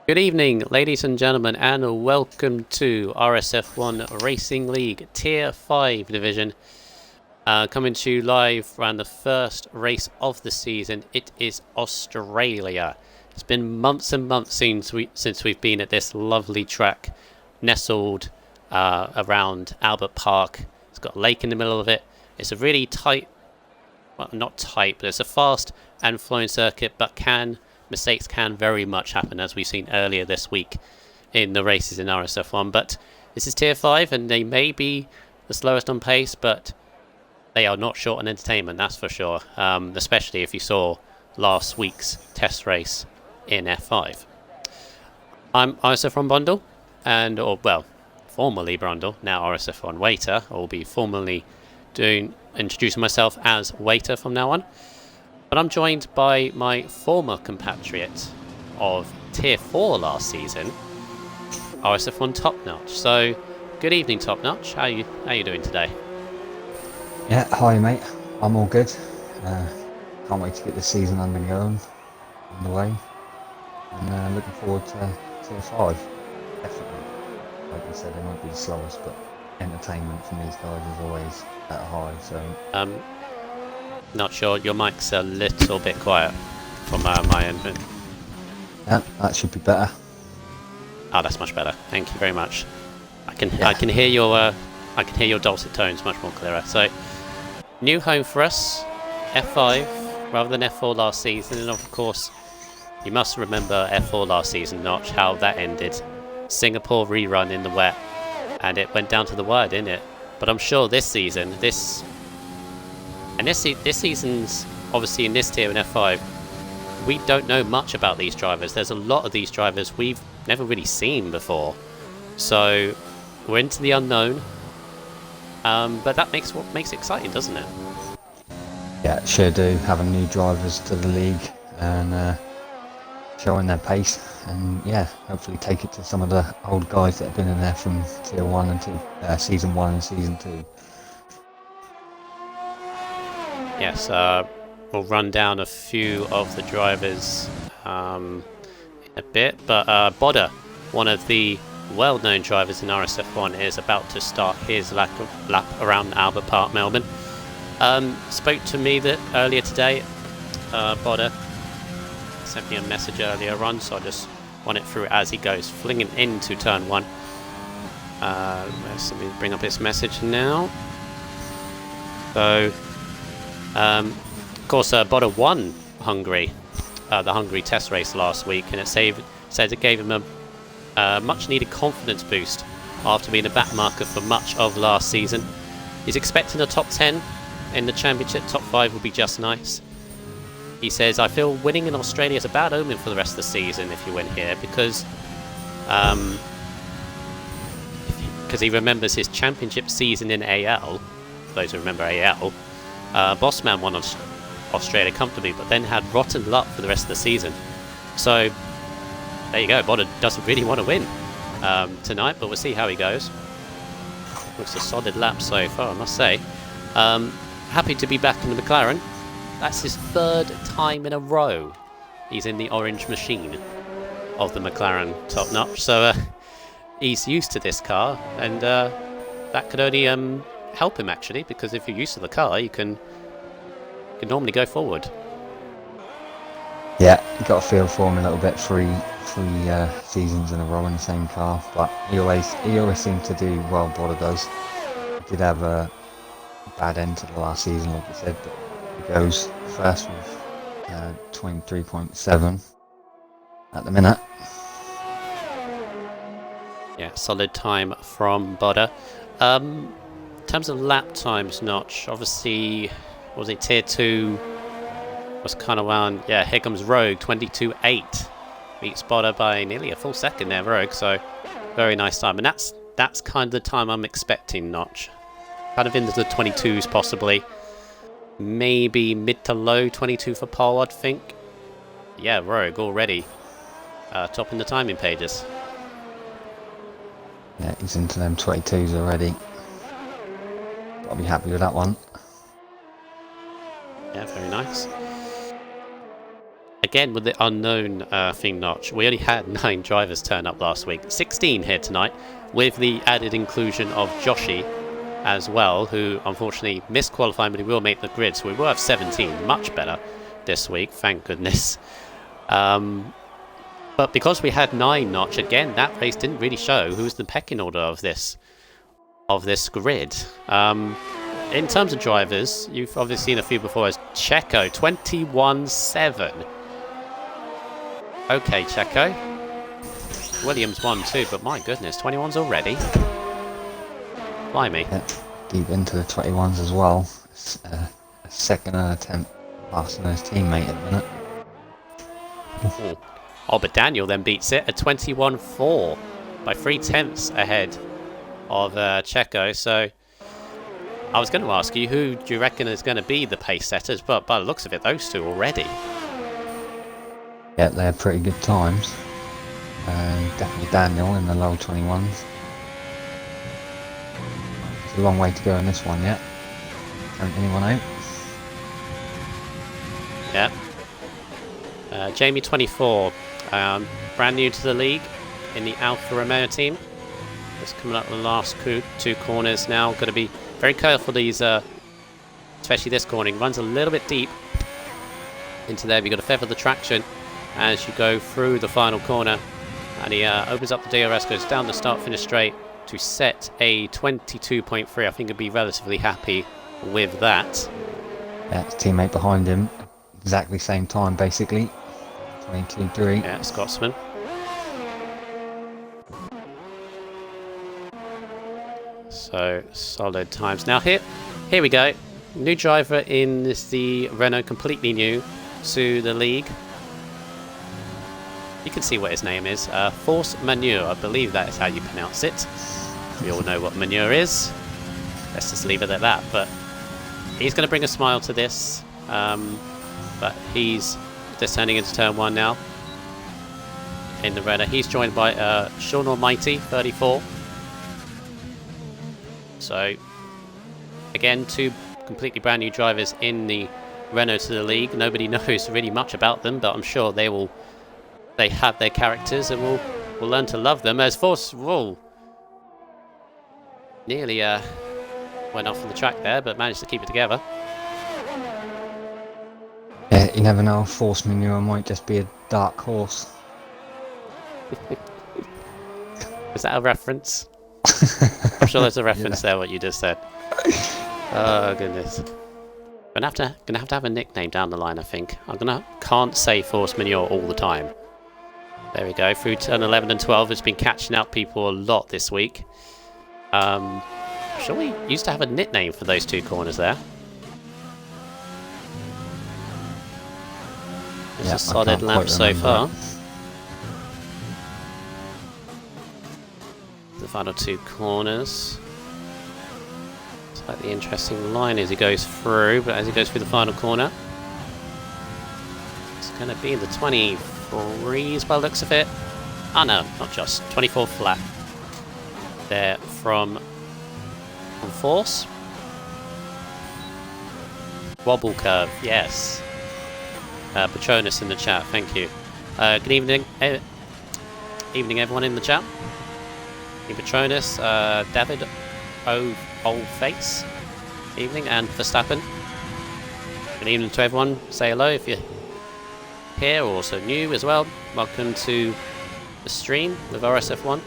Good evening, ladies and gentlemen, and welcome to RSF1 Racing League Tier 5 division. Coming to you live around the first race of the season. It is Australia. It's been months and months since we've been at this lovely track, nestled around Albert Park. It's got a lake in the middle of it. It's a really tight, well, not tight, but it's a fast and flowing circuit, but mistakes can very much happen, as we've seen earlier this week in the races in RSF1. But this is Tier 5, and they may be the slowest on pace, but they are not short on entertainment, that's for sure. Especially if you saw last week's test race in F5. I'm RSF1 Bundle, formerly Brundle, now RSF1 Waiter. I'll be formally introducing myself as Waiter from now on. But I'm joined by my former compatriot of Tier 4 last season, RSF1 Top Notch. So, good evening, Top Notch. How you doing today? Yeah, hi mate. I'm all good. Can't wait to get this season underway, and looking forward to Tier 5. Definitely. Like you said, it might be the slowest, but entertainment from these guys is always at a high. So. Not sure. Your mic's a little bit quiet from my end. Yeah, that should be better. Oh, that's much better. Thank you very much. I can hear your dulcet tones much more clearer. So, new home for us, F5 rather than F4 last season, and of course, you must remember F4 last season, Notch, how that ended. Singapore rerun in the wet, and it went down to the wire, didn't it? But I'm sure this season, this season's obviously in this tier in F5, we don't know much about these drivers. There's a lot of these drivers we've never really seen before. So we're into the unknown. But that makes it exciting, doesn't it? Yeah, sure do. Having new drivers to the league and showing their pace, and yeah, hopefully take it to some of the old guys that have been in there from Tier 1 and Season 1 and Season 2. Yes, we'll run down a few of the drivers in a bit, but Bodder, one of the well-known drivers in RSF1, is about to start his lap around Albert Park, Melbourne. Spoke to me earlier today. Bodder sent me a message earlier on, so I'll just run it through as he goes, flinging into turn 1. Let me bring up his message now. So, of course, Bodder won Hungary, the Hungary test race last week, and it says it gave him a much-needed confidence boost after being a backmarker for much of last season. He's expecting a top 10 in the championship. Top 5 will be just nice. He says, I feel winning in Australia is a bad omen for the rest of the season if you win here, because he remembers his championship season in AL. For those who remember AL, Bossman won Australia comfortably, but then had rotten luck for the rest of the season. So there you go. Bodder doesn't really want to win tonight, but we'll see how he goes. Looks a solid lap so far, I must say. Happy to be back in the McLaren. That's his 3rd time in a row he's in the orange machine of the McLaren Top Notch. So he's used to this car, and that could only help him, actually, because if you're used to the car, you can normally go forward. Yeah, you got a feel for him a little bit. Three seasons in a row in the same car, but he always seems to do well. Bodder does. He did have a bad end to the last season, like you said, but he goes first with 23.7 at the minute. Yeah, solid time from Bodder. In terms of lap times, Notch, obviously, was it Tier 2? Was kind of around, yeah, here comes Rogue, 22.8. Beats Bodder by nearly a full second there, Rogue, so very nice time. And that's kind of the time I'm expecting, Notch. Kind of into the 22s, possibly. Maybe mid to low 22 for Paul, I'd think. Yeah, Rogue already topping the timing pages. Yeah, he's into them 22s already. I'll be happy with that one. Yeah, very nice. again with the unknown thing notch. We only had 9 drivers turn up last week. 16 here tonight, with the added inclusion of Joshi as well, who unfortunately missed qualifying, but he will make the grid. So we will have 17, much better this week, thank goodness. But because we had 9 notch, again, that race didn't really show who's the pecking order of this grid. In terms of drivers, you've obviously seen a few before. As Checo, 21.7. Okay, Checo. Williams 1-2, but my goodness, 21's already. Blimey. Yeah, deep into the 21s as well. It's, a second attempt faster than his teammate at the minute. Oh, but Daniel then beats it at 21.4 by 0.3 ahead of Checo. So I was going to ask you, who do you reckon is going to be the pace setters? But by the looks of it, those two already. Yeah, they're pretty good times. Definitely Daniel in the low 21s. It's a long way to go in this one yet. Count anyone out? Yeah. Jamie 24, brand new to the league in the Alfa Romeo team. Just coming up the last 2 corners now. Got to be very careful these, especially this cornering. Runs a little bit deep into there. You've got to feather the traction as you go through the final corner. And he opens up the DRS, goes down the start-finish straight to set a 22.3. I think he'd be relatively happy with that. Yeah, his teammate behind him. Exactly same time, basically. 22.3. Yeah, Scotsman. So, solid times. Now here we go. New driver in the Renault, completely new to the league. You can see what his name is. Force Manure, I believe that is how you pronounce it. We all know what manure is. Let's just leave it at that. But he's going to bring a smile to this. But he's descending into turn 1 now in the Renault. He's joined by Sean Almighty, 34. So, again, 2 completely brand new drivers in the Renault to the league. Nobody knows really much about them, but I'm sure they have their characters, and we'll learn to love them. As Force nearly went off on the track there, but managed to keep it together. Yeah, you never know. Force Manure might just be a dark horse. Is that a reference? I'm sure there's a reference there, what you just said. Oh, goodness. Gonna have to have a nickname down the line, I think. Can't say Force Manure all the time. There we go. Through turn 11 and 12, it's been catching up people a lot this week. I'm sure we used to have a nickname for those 2 corners there. It's a solid lap so far. The final 2 corners. Slightly interesting line as he goes through, but as he goes through the final corner, it's going to be in the 23s by the looks of it. Oh no, not just 24 flat. There from Force. Wobble curve, yes. Patronus in the chat, thank you. Good evening, evening everyone in the chat. Patronus, David, Old Face, evening, and Verstappen. Good evening to everyone. Say hello if you're here or also new as well. Welcome to the stream with RSF1.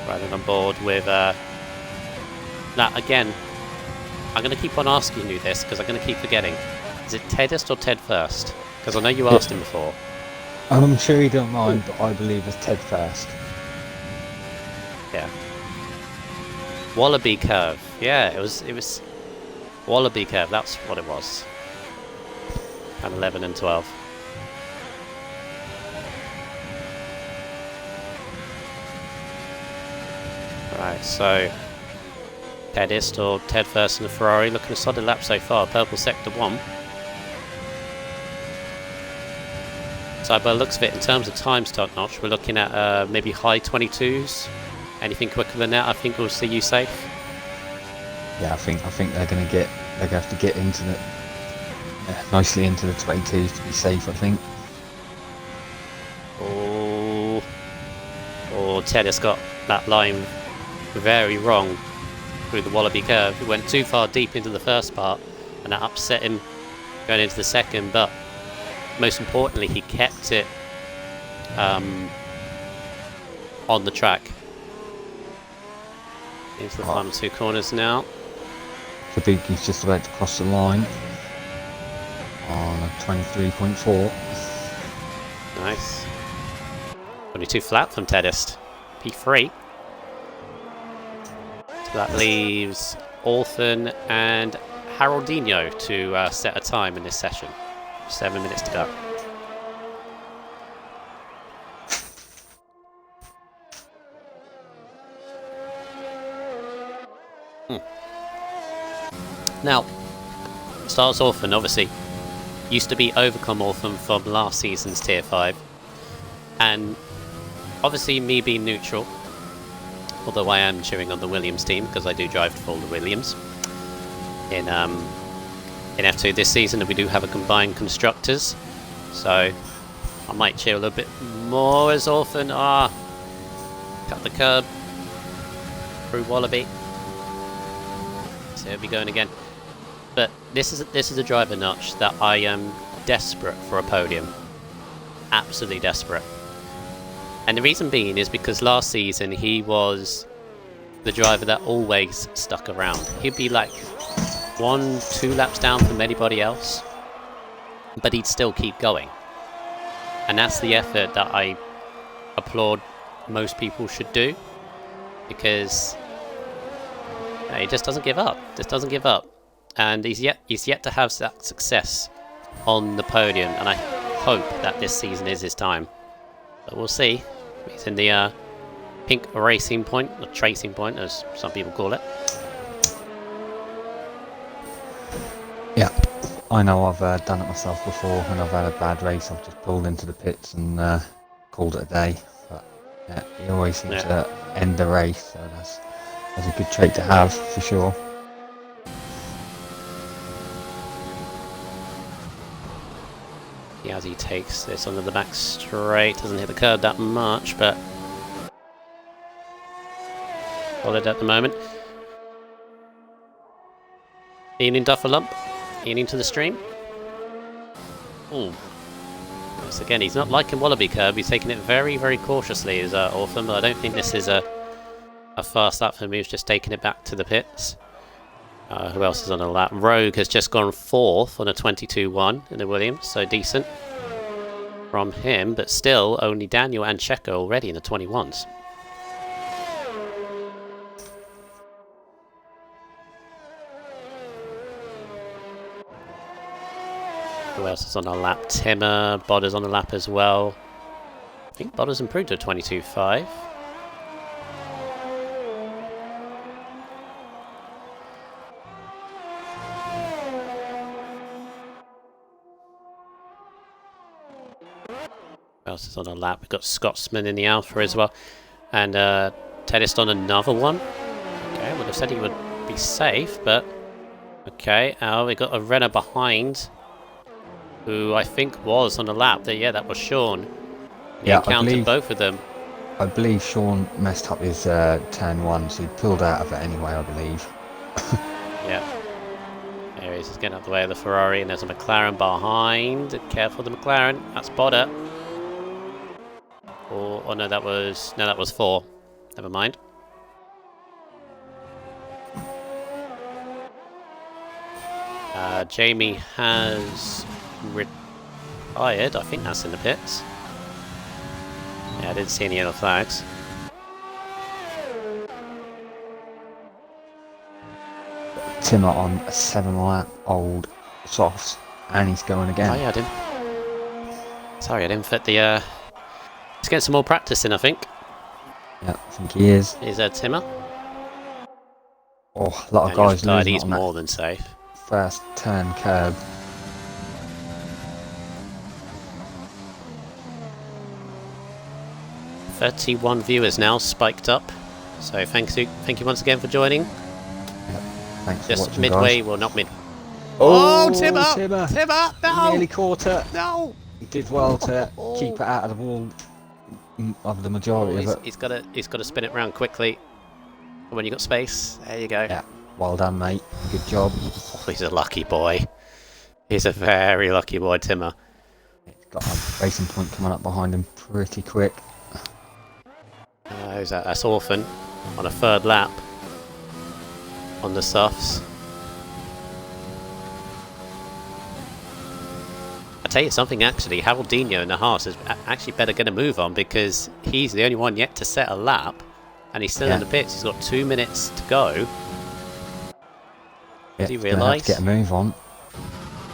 Riding on board with now again, I'm going to keep on asking you this because I'm going to keep forgetting. Is it Tedist or Ted First? Because I know you asked him before. I'm sure you don't mind, but I believe it's Ted First. Yeah. Wallaby curve. Yeah, it was Wallaby curve. That's what it was. And 11 and 12. Right, so Tedist or Ted First in the Ferrari, looking a solid lap so far. Purple sector 1. So by the looks of it, in terms of times top notch, we're looking at maybe high 22s. Anything quicker than that, I think we'll see you safe. Yeah, I think they're going to have to get into the nicely into the 22s to be safe. I think. Oh, Ted has got that line very wrong through the Wallaby curve. He went too far deep into the first part, and that upset him going into the second. But most importantly, he kept it on the track. Into the final two corners now. Kabuki's just about to cross the line on a 23.4. Nice. 22 flat from Tedist. P3. So that leaves Orphan and Haroldinho to set a time in this session. 7 minutes to go. Now, Stars Orphan obviously used to be Overcome Orphan from last season's Tier 5. And obviously me being neutral, although I am cheering on the Williams team because I do drive for the Williams. In F2 this season, we do have a combined constructors, so I might cheer a little bit more as Orphan. Cut the curb through Wallaby. So he'll be going again. But this is a driver notch that I am desperate for a podium. Absolutely desperate. And the reason being is because last season he was the driver that always stuck around. He'd be like 1-2 laps down from anybody else, but he'd still keep going. And that's the effort that I applaud most people should do, because he just doesn't give up. And he's yet to have that success on the podium, and I hope that this season is his time. But we'll see. He's in the pink racing point, or tracing point, as some people call it. Yeah, I know I've done it myself before. When I've had a bad race, I've just pulled into the pits and called it a day. But yeah, he always seems to end the race, so that's a good trait to have for sure. As he takes this onto the back straight, doesn't hit the curb that much, but solid at the moment. Eating Duffer Lump, eating to the stream. Once again, he's not liking Wallaby curb. He's taking it very, very cautiously as Orphan, but I don't think this is a fast lap for him. He's just taking it back to the pits. Who else is on a lap? Rogue has just gone 4th on a 22-1 in the Williams, so decent from him, but still only Daniel and Checo already in the 21s. Who else is on a lap? Timmer, Bodder's on the lap as well. I think Bodder's improved to a 22.5. Who else is on a lap? We've got Scotsman in the Alpha as well. And Tedist on another one. Okay, would have said he would be safe, but... Okay, we got a Renner behind, who I think was on a lap. Yeah, that was Sean. He encountered both of them. I believe Sean messed up his turn 1, so he pulled out of it anyway, I believe. Yeah. There he is, he's getting out the way of the Ferrari, and there's a McLaren behind. Careful, the McLaren. That's Bodder. Oh no, that was 4. Never mind. Jamie has retired. I think that's in the pits. Yeah, I didn't see any yellow flags. Timmer on a 7-lap old soft, and he's going again. Oh yeah, I didn't. Sorry, I didn't fit the. Let's get some more practice in, I think. Yeah, I think he is. Is Timmer? Oh, a lot of guys losing he's on more that than safe. first turn curb. 31 viewers now, spiked up. So thank you once again for joining. Yep. Thanks for Just watching, midway, guys. well not mid. Oh, Timmer! Timmer, no! He nearly caught it. No! He did well to keep it out of the wall of the majority of it. He's got to spin it round quickly. When you got space, there you go. Yeah, well done, mate. Good job. Oh, he's a lucky boy. He's a very lucky boy, Timmer. He's got a racing point coming up behind him pretty quick. That's Orphan on a third lap on the softs. I tell you something, actually, Haroldinho in the Haas is actually better get a move on, because he's the only one yet to set a lap, and he's still in the pits. He's got 2 minutes to go. Did he realise? Get a move on.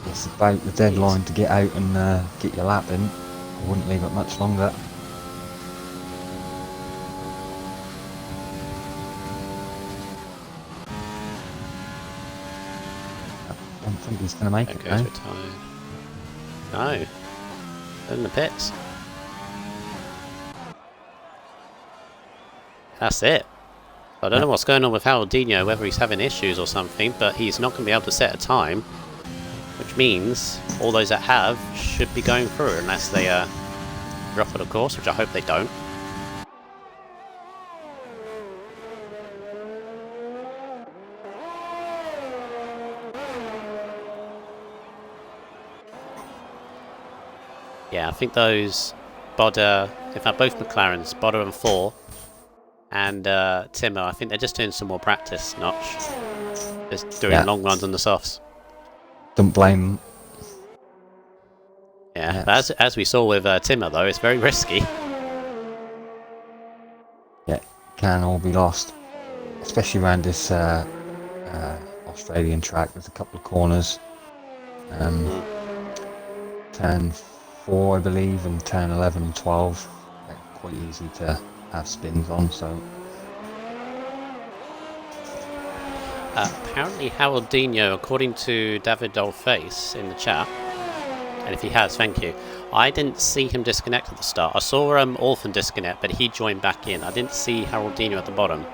It's about the deadline to get out and get your lap in. I wouldn't leave it much longer. I don't think he's going to make it now. No. In the pits. That's it. I don't know what's going on with Haroldinho, whether he's having issues or something, but he's not going to be able to set a time, which means all those that have should be going through, unless they drop it, of course, which I hope they don't. Yeah, I think those Bodder, in fact both McLarens, Bodder and 4, and Timmer, I think they're just doing some more practice, Notch. Just doing long runs on the softs. Don't blame them. Yeah, but as we saw with Timmer though, it's very risky. Yeah, can all be lost. Especially around this Australian track. There's a couple of corners. Turn 4, I believe, and turn 11 and 12. They're quite easy to have spins on, so... Apparently Haroldinho, according to David Dolface in the chat, and if he has, thank you, I didn't see him disconnect at the start. I saw Orphan disconnect, but he joined back in. I didn't see Haroldinho at the bottom.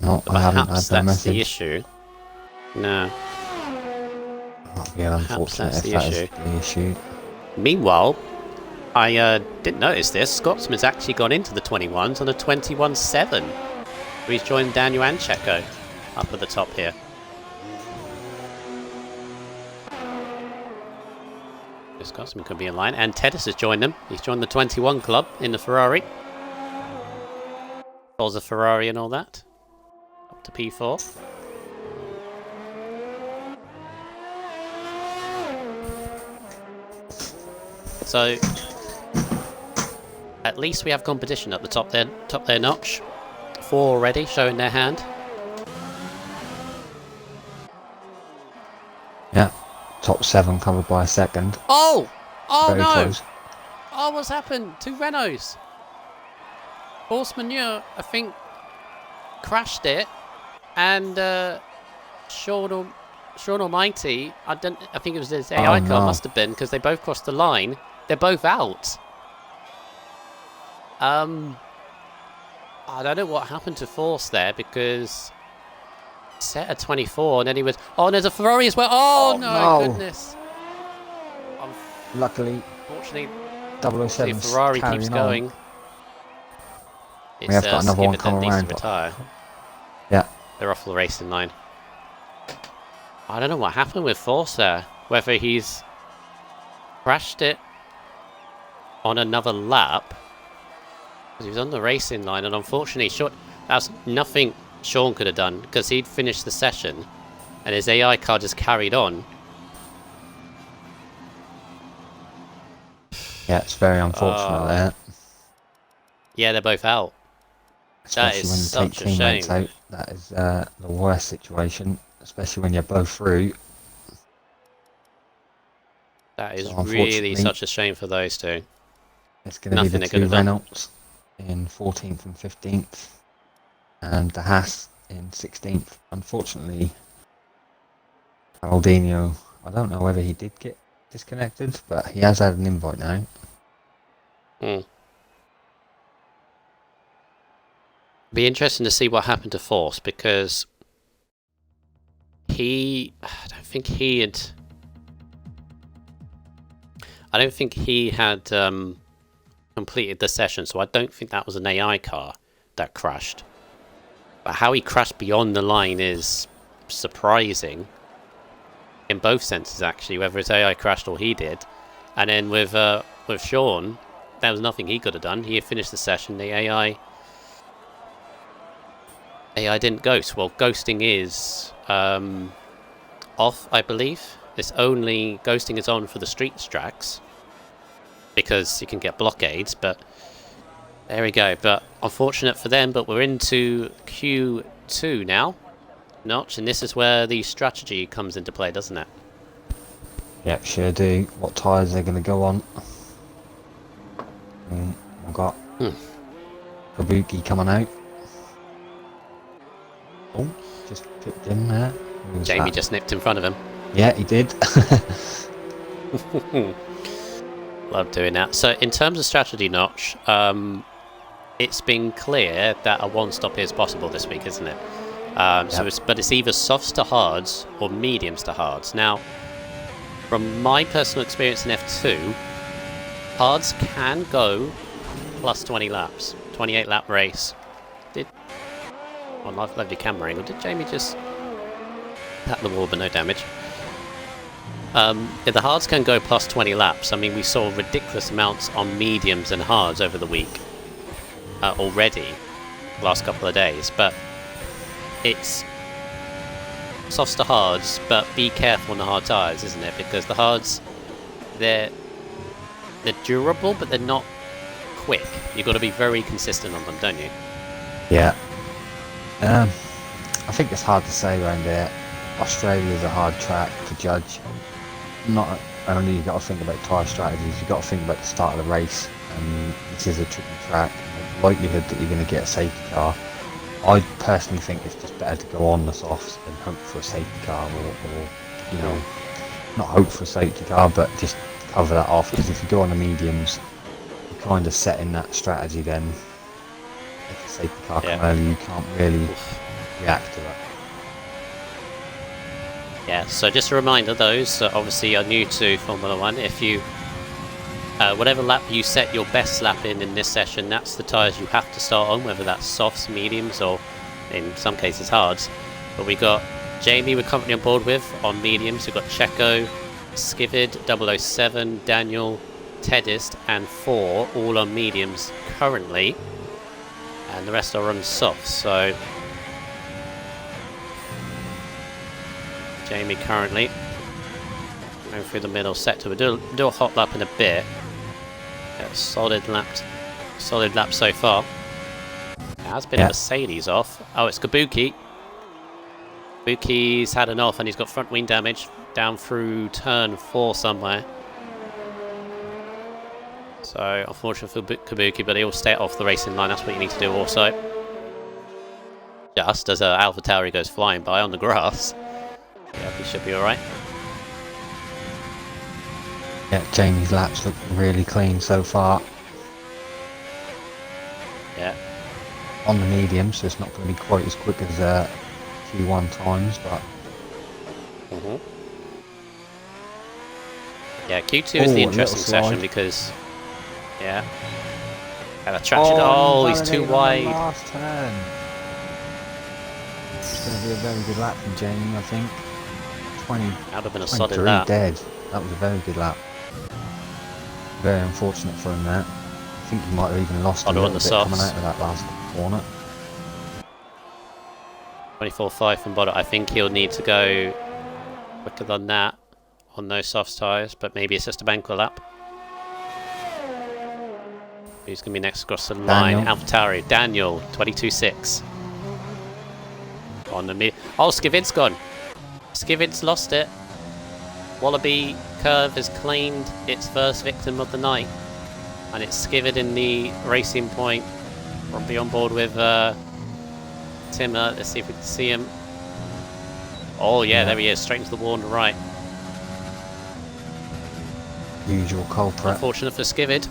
No, I haven't had that message. That's the issue. No. Yeah, unfortunate if that is the issue. Meanwhile, I didn't notice this. Scotsman's actually gone into the 21s on a 21.7. He's joined Daniel and Checo up at the top here. Scotsman could be in line, and Tedis has joined them. He's joined the 21 club in the Ferrari. Calls a Ferrari and all that. Up to P4. So, at least we have competition at the top there, Notch. 4 already showing their hand. Yeah, top 7 covered by a second. Oh! Oh Very no! close. Oh, what's happened? 2 Renaults. Force Manure, I think, crashed it, and Sean Almighty, I think it was his AI car, must have been, because they both crossed the line. They're both out. I don't know what happened to Force there, because set at 24 and then he was... Oh, and there's a Ferrari as well. Oh, no, goodness. Luckily, Fortunately, 007 Ferrari keeps going. We have got another one coming around. Retire. Yeah. They're off the racing line. I don't know what happened with Force there. Whether he's crashed it on another lap. Because he was on the racing line, and unfortunately, that's nothing Sean could have done, because he'd finished the session and his AI car just carried on. Yeah, it's very unfortunate there. Yeah, they're both out. Especially that is when you such take a teammates shame. out. That is the worst situation, especially when you're both through. That is really such a shame for those two. It's going to be the 2 Renaults in 14th and 15th, and the Haas in 16th. Unfortunately, Haroldinho, I don't know whether he did get disconnected, but he has had an invite now. Be interesting to see what happened to Force, because I don't think he had completed the session, so I don't think that was an AI car that crashed. But how he crashed beyond the line is surprising in both senses, actually, whether it's AI crashed or he did. And then with Sean, there was nothing he could have done. He had finished the session. The AI didn't ghost. Well, ghosting is off, I believe. Ghosting is on for the streets tracks because you can get blockades, but there we go. But unfortunate for them, but we're into Q2 now, Notch, and this is where the strategy comes into play, doesn't it? Yep, sure do. What tyres they're going to go on. We've got Kabuki coming out. Oh, just picked in there. Jamie just nipped in front of him. Yeah, he did. Love doing that. So in terms of strategy, Notch, it's been clear that a one-stop is possible this week, isn't it? Yep. But it's either softs to hards or mediums to hards. Now, from my personal experience in F2, hards can go plus 20 laps. 28 lap race. Lovely camera angle. Did Jamie just tap the wall but no damage? The hards can go plus 20 laps. I mean, we saw ridiculous amounts on mediums and hards over the week already, last couple of days. But it's softs to hards, but be careful on the hard tyres, isn't it? Because the hards, they're durable, but they're not quick. You've got to be very consistent on them, don't you? Yeah. I think it's hard to say around there. Australia's a hard track to judge. Not only you got to think about tyre strategies, you got to think about the start of the race. And this is a tricky track. The likelihood that you're going to get a safety car. I personally think it's just better to go on the softs and hope for a safety car, or not hope for a safety car, but just cover that off. Because if you go on the mediums, you're kind of setting that strategy. Then if a safety car comes early, you can't really react to it. Yeah, so just a reminder, those that obviously are new to Formula 1, if you, whatever lap you set your best lap in this session, that's the tyres you have to start on, whether that's softs, mediums, or in some cases hards. But we got Jamie we're currently on board with on mediums. We've got Checo, Skivid, 007, Daniel, Tedist, and 4 all on mediums currently, and the rest are on softs. So Jamie currently going through the middle sector. We'll do a hot lap in a bit. Solid lap so far. There has been a Mercedes off. Oh, it's Kabuki. Kabuki's had an off and he's got front wing damage down through turn 4 somewhere. So unfortunate for Kabuki, but he'll stay off the racing line. That's what you need to do also. Just as AlphaTauri goes flying by on the grass. Yeah, he should be alright. Yeah, Jamie's laps look really clean so far. Yeah. On the medium, so it's not going to be quite as quick as Q1 times, but... Yeah, Q2 is the interesting session because... Yeah. And a traction... Oh, he's too wide. Last turn. It's going to be a very good lap from Jamie, I think. 20. That would have been a solid lap. Dead. That was a very good lap. Very unfortunate for him there. I think he might have even lost a little bit coming out of that last corner. 24.5 from Bodo. I think he'll need to go quicker than that on those soft tyres, but maybe it's just a banker lap. Who's going to be next across the line? AlphaTauri. Daniel, 22.6. On the mid. Oh, Skivid's gone. Skivid's lost it. Wallaby Curve has claimed its first victim of the night. And it's Skivid in the racing point. We'll be on board with Timmer. Let's see if we can see him. Oh yeah, there he is, straight into the wall on the right. Usual culprit. Unfortunate for Skivid.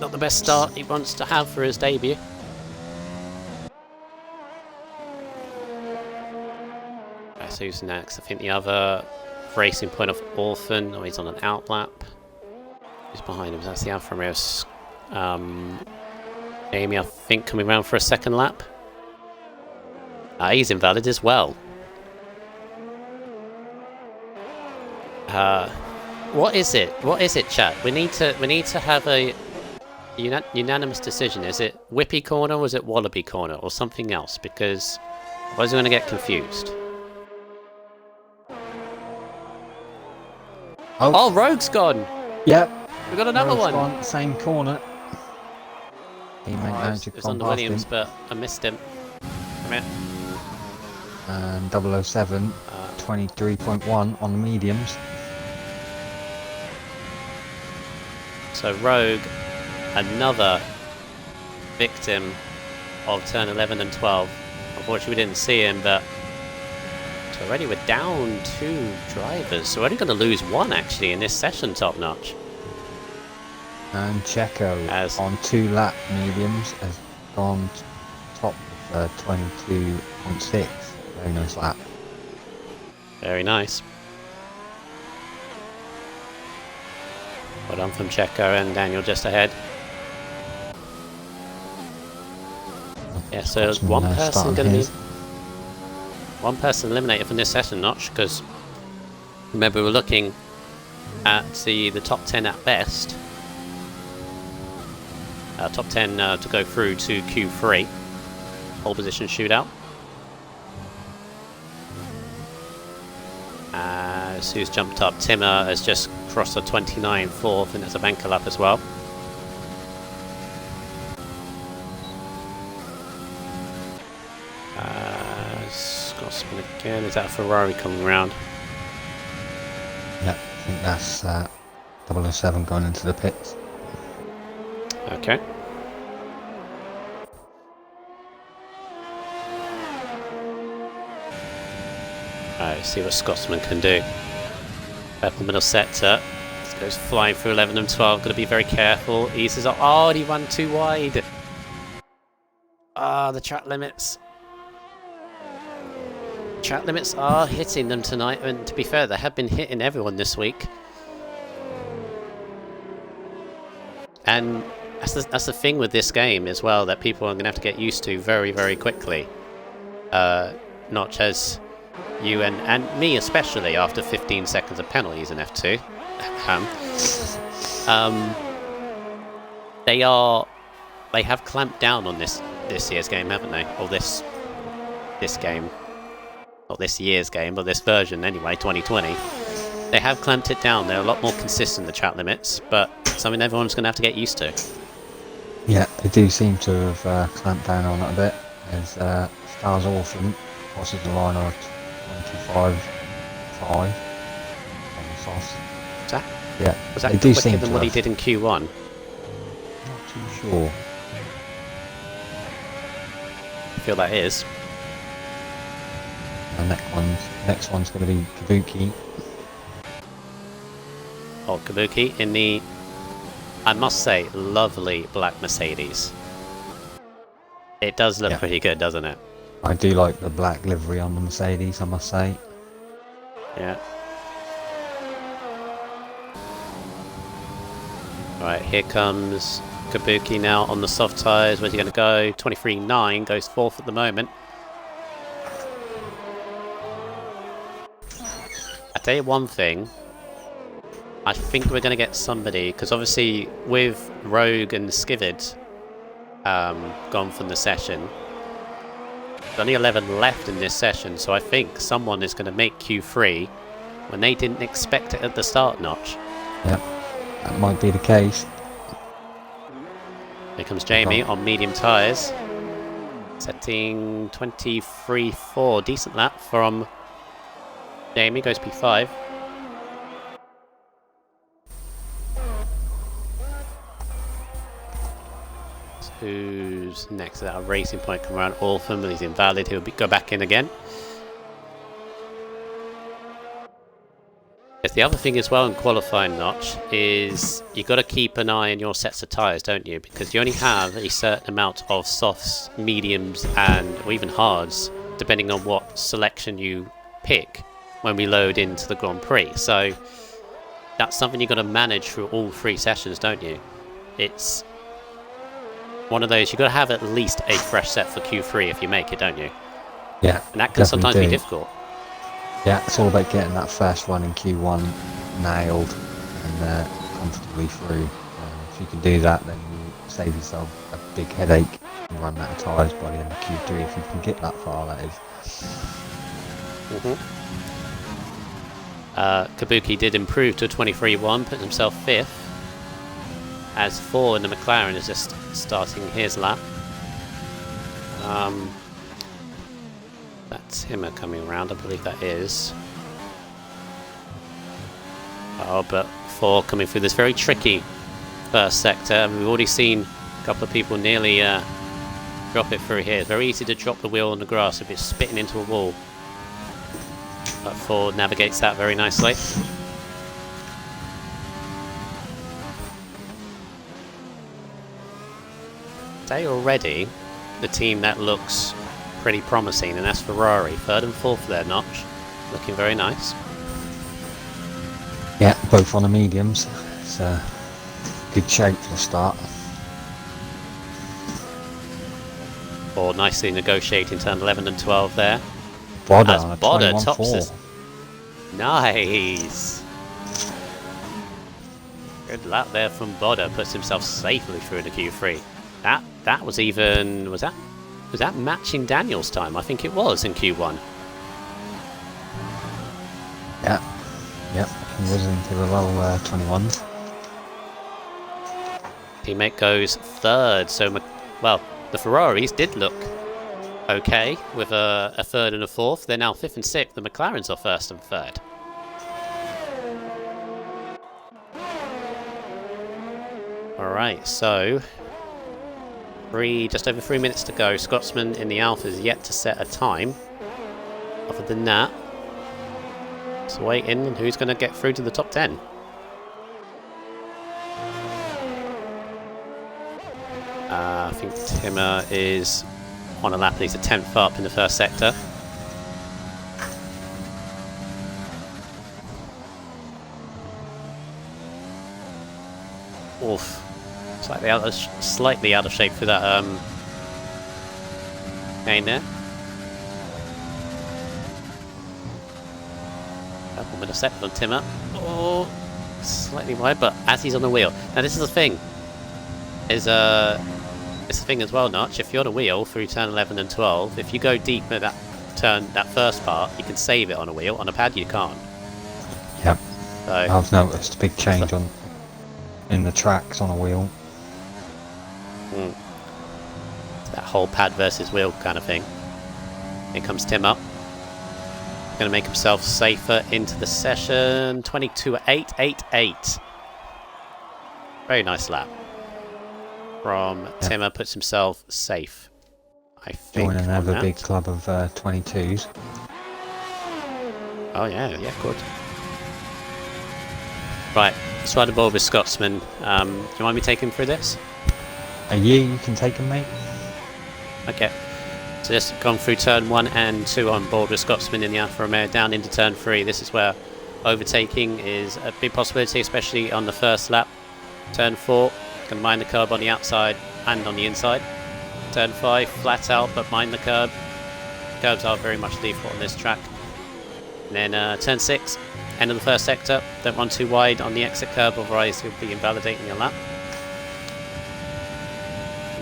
Not the best start he wants to have for his debut. so who's next? I think the other racing point of Orphan. Oh, he's on an outlap. Who's behind him? That's the Alfa Romeo's. Amy, I think, coming round for a second lap. He's invalid as well. What is it? What is it, chat? We need to have a unanimous decision. Is it Whippy corner or is it Wallaby corner or something else? Because otherwise we're going to get confused. Oh, Rogue's gone. Yep. We got another Rogue's one. gone, same corner. Teammate manager It was under Williams, but I missed him. Come here. And 007, 23.1 on the mediums. So Rogue, another victim of turn 11 and 12. Unfortunately, we didn't see him, but so already we're down 2 drivers. So we're only going to lose 1 actually in this session, top notch. And Checo on 2 lap mediums has gone top of 22.6. Very nice lap. Very nice. Well done from Checo and Daniel just ahead. Yeah, so one person going to be... One person eliminated from this session, Notch, because remember we're looking at the top 10 at best. Top 10 to go through to Q3. Pole position shootout. Who's jumped up? Timmer has just crossed the 29.4th, and there's a banker lap as well. Scotsman again. Is that a Ferrari coming round? Yep, I think that's 007 going into the pits. Okay. Alright, see what Scotsman can do. Purple middle sector. This goes flying through 11 and 12. Got to be very careful. Eases up. Oh, he ran too wide. Ah, the track limits. Track limits are hitting them tonight, and to be fair, they have been hitting everyone this week. And that's the thing with this game as well, that people are going to have to get used to very, very quickly. Not as you and me especially after 15 seconds of penalties in F2. They have clamped down on this year's game, haven't they? Or this game. Not this year's game, but this version anyway, 2020. They have clamped it down. They're a lot more consistent, the track limits, but something everyone's going to have to get used to. Yeah, they do seem to have clamped down on it a bit. As Stars Orphan crosses the line of 25.5 on the sauce. Was that? Yeah, was that they do quicker seem than to what he have. did in Q1? Not too sure. I feel that is. And next one's going to be Kabuki. Oh, Kabuki in the, I must say, lovely black Mercedes. It does look pretty good, doesn't it? I do like the black livery on the Mercedes, I must say. Yeah. Right, here comes Kabuki now on the soft tyres. Where's he going to go? 23.9, goes 4th at the moment. I'll tell you one thing. I think we're going to get somebody, because obviously with Rogue and Skivid gone from the session, there's only 11 left in this session, so I think someone is going to make Q3 when they didn't expect it at the start, Notch. Yep, that might be the case. Here comes Jamie on medium tyres, setting 23.4, decent lap from Jamie, goes P5. Who's next? Is that a racing point come around? Orphan, but he's invalid. He'll go back in again. Yes, the other thing as well in qualifying, Notch, is you got to keep an eye on your sets of tyres, don't you? Because you only have a certain amount of softs, mediums, and or even hards, depending on what selection you pick when we load into the Grand Prix. So that's something you've got to manage through all 3 sessions, don't you? It's one of those, you've got to have at least a fresh set for Q3 if you make it, don't you? Yeah, And that can sometimes be difficult. Yeah, it's all about getting that first one in Q1 nailed and comfortably through. If you can do that, then you save yourself a big headache and run out of tyres by the end of Q3, if you can get that far, that is. Kabuki did improve to a 23.1, put himself 5th. As 4 in the McLaren is just starting his lap. That's him coming around, I believe that is. Oh, but 4 coming through this very tricky first sector. And we've already seen a couple of people nearly drop it through here. It's very easy to drop the wheel on the grass if it's spitting into a wall. But 4 navigates that very nicely. Today already, the team that looks pretty promising, and that's Ferrari. 3rd and 4th there, Notch. Looking very nice. Yeah, both on the mediums. It's a good shape for the start. Or nicely negotiating turn 11 and 12 there. Bodder tops us. Nice. Good lap there from Bodder. Puts himself safely through the Q3. That was even... Was that matching Daniel's time? I think it was in Q1. Yeah. Yep. He was into the low 21s. Teammate goes 3rd. So, well, the Ferraris did look okay with a 3rd and a 4th. They're now 5th and 6th. The McLarens are 1st and 3rd. Alright, so just over 3 minutes to go. Scotsman in the Alpha is yet to set a time. Other than that, it's waiting and who's going to get through to the top 10. I think Timmer is on a lap. He's a 10th up in the first sector. Oof. Slightly out of shape for that gain there. I'm going to set on Timmer. Oh, slightly wide, but as he's on the wheel. Now this is the thing. It's the thing as well, Notch. If you're on a wheel through turn 11 and 12, if you go deep at that first part, you can save it on a wheel. On a pad, you can't. Yep. So, I've noticed a big change in the tracks on a wheel. That whole pad versus wheel kind of thing. Here comes Tim up. Going to make himself safer into the session. 22.888. Very nice lap from Timmer. Puts himself safe, I think. Join another big club of 22s. Oh yeah, good. Right, let's ride the ball with Scotsman. Do you mind me taking him through this? You can take him, mate. Okay. So just gone through turn 1 and 2 on board with Scotsman in the Alfa Romeo down into turn 3. This is where overtaking is a big possibility, especially on the first lap. Turn 4, going to mind the curb on the outside and on the inside. Turn 5, flat out, but mind the curb. Curbs are very much default on this track. And then turn 6, end of the first sector. Don't run too wide on the exit curb, otherwise you'll be invalidating your lap.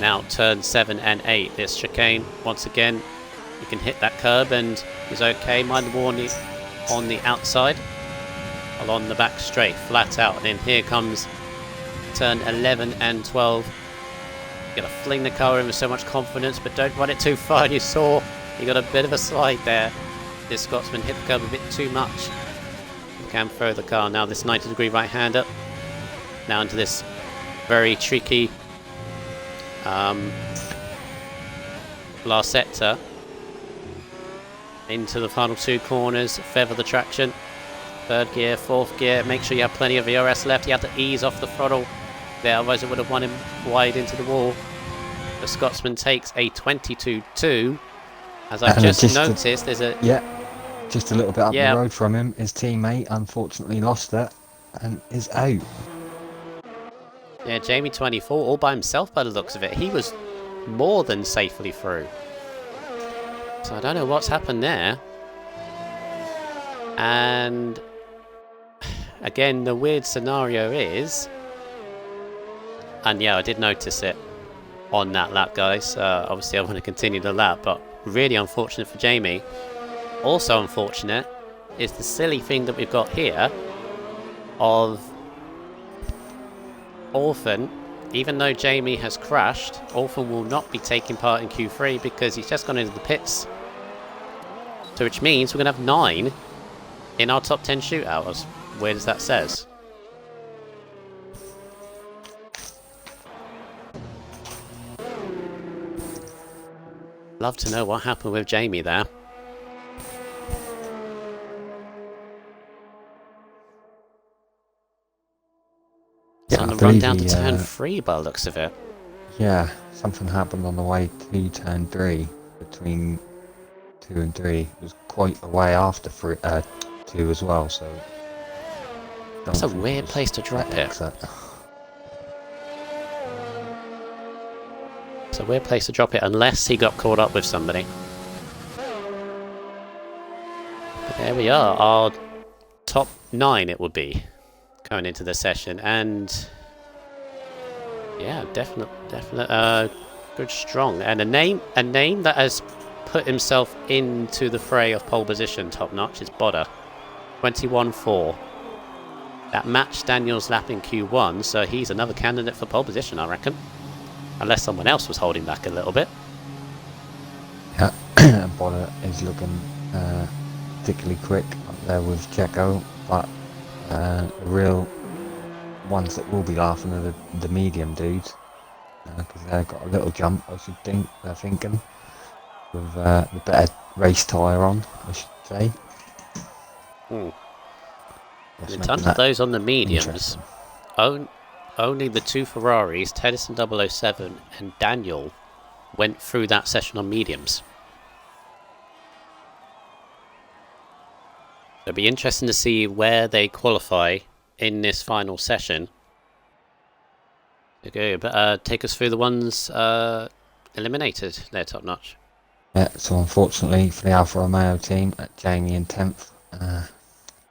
Now turn 7 and 8, this chicane. Once again, you can hit that curb and is okay. Mind the warning on the outside, along the back straight, flat out. And then here comes turn 11 and 12. You're going to fling the car in with so much confidence, but don't run it too far. You saw you got a bit of a slide there. This Scotsman hit the curb a bit too much. You can throw the car. Now this 90-degree right-hander. Now into this very tricky last sector. Into the final 2 corners. Feather the traction. 3rd gear, 4th gear. Make sure you have plenty of ERS left. You have to ease off the throttle there, otherwise it would have won him wide into the wall. The Scotsman takes a 22.2. As I've just noticed, there's a just a little bit up Yeah. the road from him, his teammate unfortunately lost it and is out. Yeah, Jamie 24 all by himself by the looks of it. He was more than safely through. So I don't know what's happened there. And again, the weird scenario is, and yeah, I did notice it on that lap, guys. Obviously, I want to continue the lap, but really unfortunate for Jamie. Also unfortunate is the silly thing that we've got here of Orphan. Even though Jamie has crashed, Orphan will not be taking part in Q3 because he's just gone into the pits. So which means we're going to have 9 in our top 10 shootout, as weird as that says. Love to know what happened with Jamie there. It's Yeah, on I the run believe down to he, turn 3 by the looks of it. yeah, something happened on the way to turn 3 between 2 and 3. It was quite a way after 2 as well, so... That's a weird place to drop it. It's a weird place to drop it unless he got caught up with somebody. But there we are, our top 9 it would be going into the session, and yeah, definite, good, strong, and a name that has put himself into the fray of pole position top notch is Bodder, 21-4. That matched Daniel's lap in Q1, so he's another candidate for pole position, I reckon. Unless someone else was holding back a little bit. Yeah, Bodder is looking particularly quick up there with Checo, but the real ones that will be laughing are the medium dudes, because they've got a little jump, I should think, they're thinking, with the better race tyre on, I should say. In terms of those on the mediums, only the 2 Ferraris, Tedison 007 and Daniel, went through that session on mediums. It'll be interesting to see where they qualify in this final session. Okay, but take us through the ones eliminated there, top notch. Yeah, so unfortunately for the Alfa Romeo team, Jamie in 10th,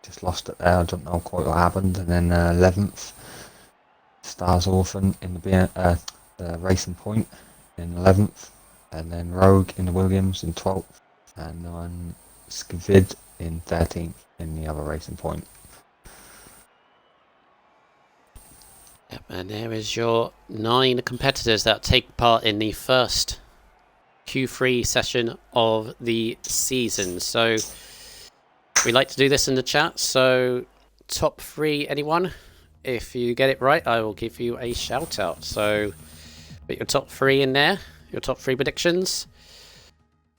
just lost it there, I don't know quite what happened, and then 11th, Stars Orphan in the Racing Point in 11th, and then Rogue in the Williams in 12th, and then Skvid in 13th in the other Racing Point. Yep, and there is your 9 competitors that take part in the first Q3 session of the season. So we like to do this in the chat, so top 3 anyone, if you get it right I will give you a shout out. So put your top 3 in there, your top 3 predictions.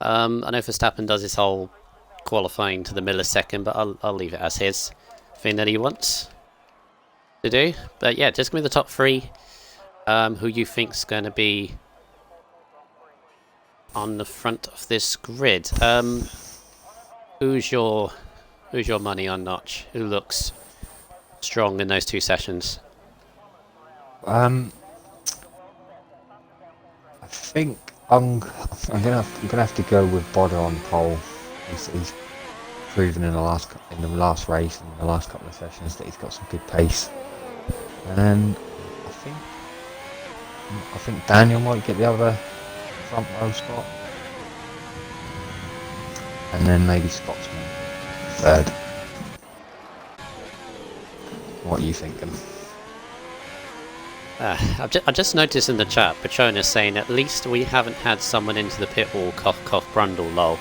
I know Verstappen does his whole qualifying to the millisecond, but I'll leave it as his thing that he wants to do. But yeah, just give me the top 3 who you think's going to be on the front of this grid. Who's your money on Notch? Who looks strong in those 2 sessions? I think I'm gonna have to go with Bodder on pole. He's proven in the last race and the last couple of sessions that he's got some good pace. And then I think Daniel might get the other front row spot, and then maybe Scotsman third. What are you thinking? I just noticed in the chat, Petronas saying at least we haven't had someone into the pit wall, cough cough Brundle, lol.